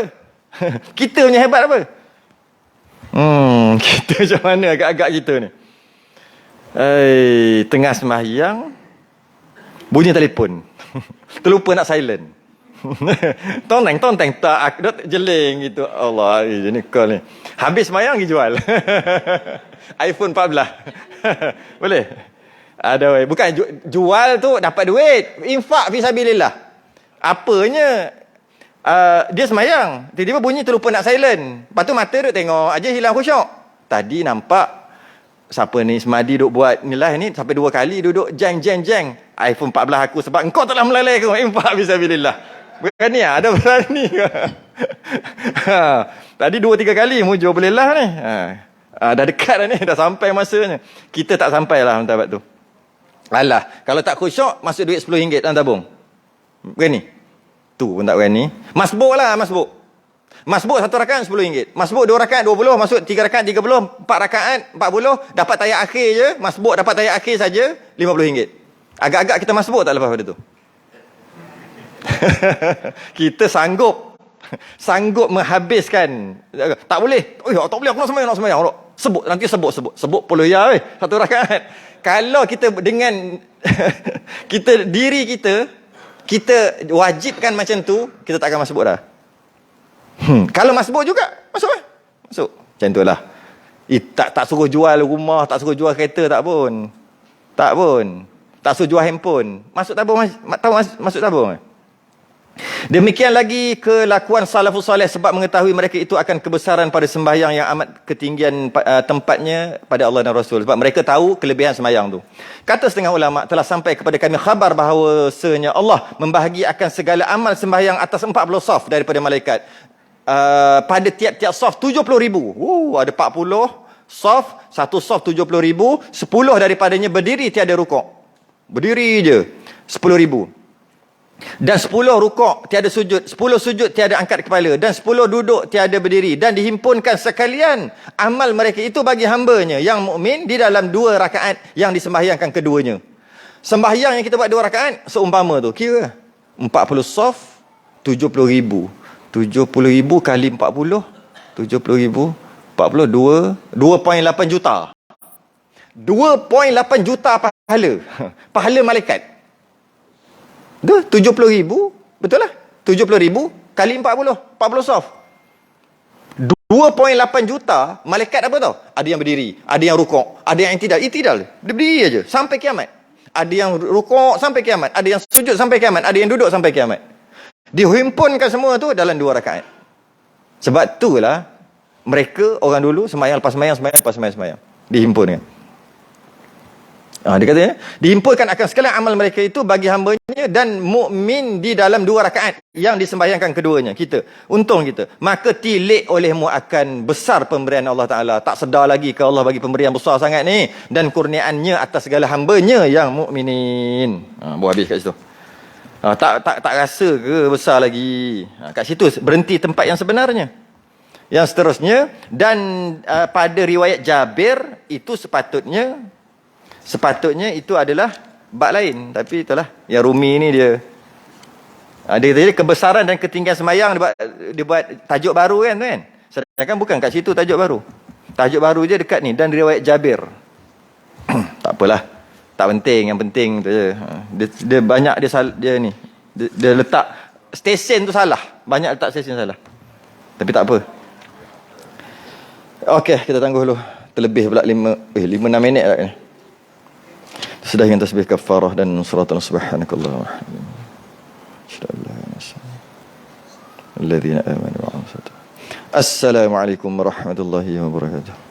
Kita punya hebat apa? Kita macam mana agak-agak kita ni? Tengah sembahyang, bunyi telefon. Terlupa nak silent. Tonteng tak jeling gitu. Allah, ni call ni. Habis sembahyang pergi jual. iPhone 14. Boleh? Ada weh. Bukan jual tu dapat duit. Infak fisabilillah. Apanya dia semayang, tiba-tiba bunyi terlupa nak silent. Lepas tu mata duk tengok aja hilang khusyuk. Tadi nampak siapa ni semadi duk buat ni lah ni sampai 2 kali duduk jeng iPhone 14 aku sebab engkau telah melalai aku. Infak fisabilillah. Berani ada berani ke? Tadi 2-3 kali mujur boleh lah ni. Dah dekat dah ni, dah sampai masanya. Kita tak sampai lah tabat tu. Alah, kalau tak khusyuk, masuk duit RM10 dalam tabung. Berani? Tu pun tak berani. Masbuk lah, masbuk. Masbuk 1 rakaat RM10. Masbuk 2 rakaat 20, masuk 3 rakaat 30, 4 rakaat 40, dapat tayak akhir je. Masbuk dapat tayak akhir saja RM50. Agak-agak kita masbuk tak lepas pada tu? Kita sanggup menghabiskan. Tak boleh. Tak boleh, aku nak sembahyang. Sebut, nanti sebut 10 ya 1 rakaat. Kalau kita dengan diri kita wajibkan macam tu, kita tak akan masbuk dah. Kalau masbuk juga, masuk. Macam tu lah. Tak suruh jual rumah, tak suruh jual kereta, tak pun. Tak suruh jual handphone. Masuk tabung, masuk tabung. Demikian lagi kelakuan salafus soleh sebab mengetahui mereka itu akan kebesaran pada sembahyang yang amat ketinggian tempatnya pada Allah dan Rasul. Sebab mereka tahu kelebihan sembahyang tu. Kata setengah ulama, telah sampai kepada kami khabar bahawasanya Allah membahagi akan segala amal sembahyang atas 40 saf daripada malaikat. Pada tiap-tiap saf 70,000. Ada 40 saf, 1 saf 70,000, 10 daripadanya berdiri tiada rukuk. Berdiri je 10,000. Dan 10 rukuk tiada sujud, 10 sujud tiada angkat kepala, dan 10 duduk tiada berdiri, dan dihimpunkan sekalian amal mereka itu bagi hambanya yang mukmin di dalam 2 rakaat yang disembahyangkan keduanya. Sembahyang yang kita buat 2 rakaat seumpama tu, kira 40 saf 70,000. 70,000 kali 40, 70,000 42 2.8 juta. 2.8 juta pahala malaikat. Tu 70,000, betul lah. 70,000 kali 40 saf. 2.8 juta malaikat apa tau? Ada yang berdiri, ada yang rukuk, ada yang tidak. Itidal. Dia berdiri aja sampai kiamat. Ada yang rukuk sampai kiamat, ada yang sujud sampai kiamat, ada yang duduk sampai kiamat. Dihimpunkan semua tu dalam 2 rakaat. Sebab itulah mereka orang dulu sembahyang lepas sembahyang dihimpunkan. Dia kata dihimpunkan akan segala amal mereka itu bagi hambanya dan mukmin di dalam 2 rakaat yang disembahyangkan keduanya. Kita untung kita, maka tilik olehmu akan besar pemberian Allah Ta'ala. Tak sedar lagi ke Allah bagi pemberian besar sangat ni, dan kurniaannya atas segala hambanya yang mukminin. Buat habis kat situ. Tak rasa ke besar lagi? Kat situ berhenti tempat yang sebenarnya. Yang seterusnya, dan pada riwayat Jabir itu sepatutnya itu adalah bab lain, tapi itulah yang Rumi ni dia kata kebesaran dan ketinggian sembahyang, dia buat tajuk baru kan. Sedangkan bukan kat situ tajuk baru je dekat ni, dan riwayat Jabir. Tak apalah, tak penting, yang penting tu je. Dia banyak dia letak stesen tu salah, banyak letak stesen salah, tapi tak apa. Okey, kita tangguh dulu, terlebih pula 5-6 minit dah ni. Sudah dengan tasbih kafarah dan suratul subhanakallah wa bihamdika. Assalamualaikum warahmatullahi wabarakatuh.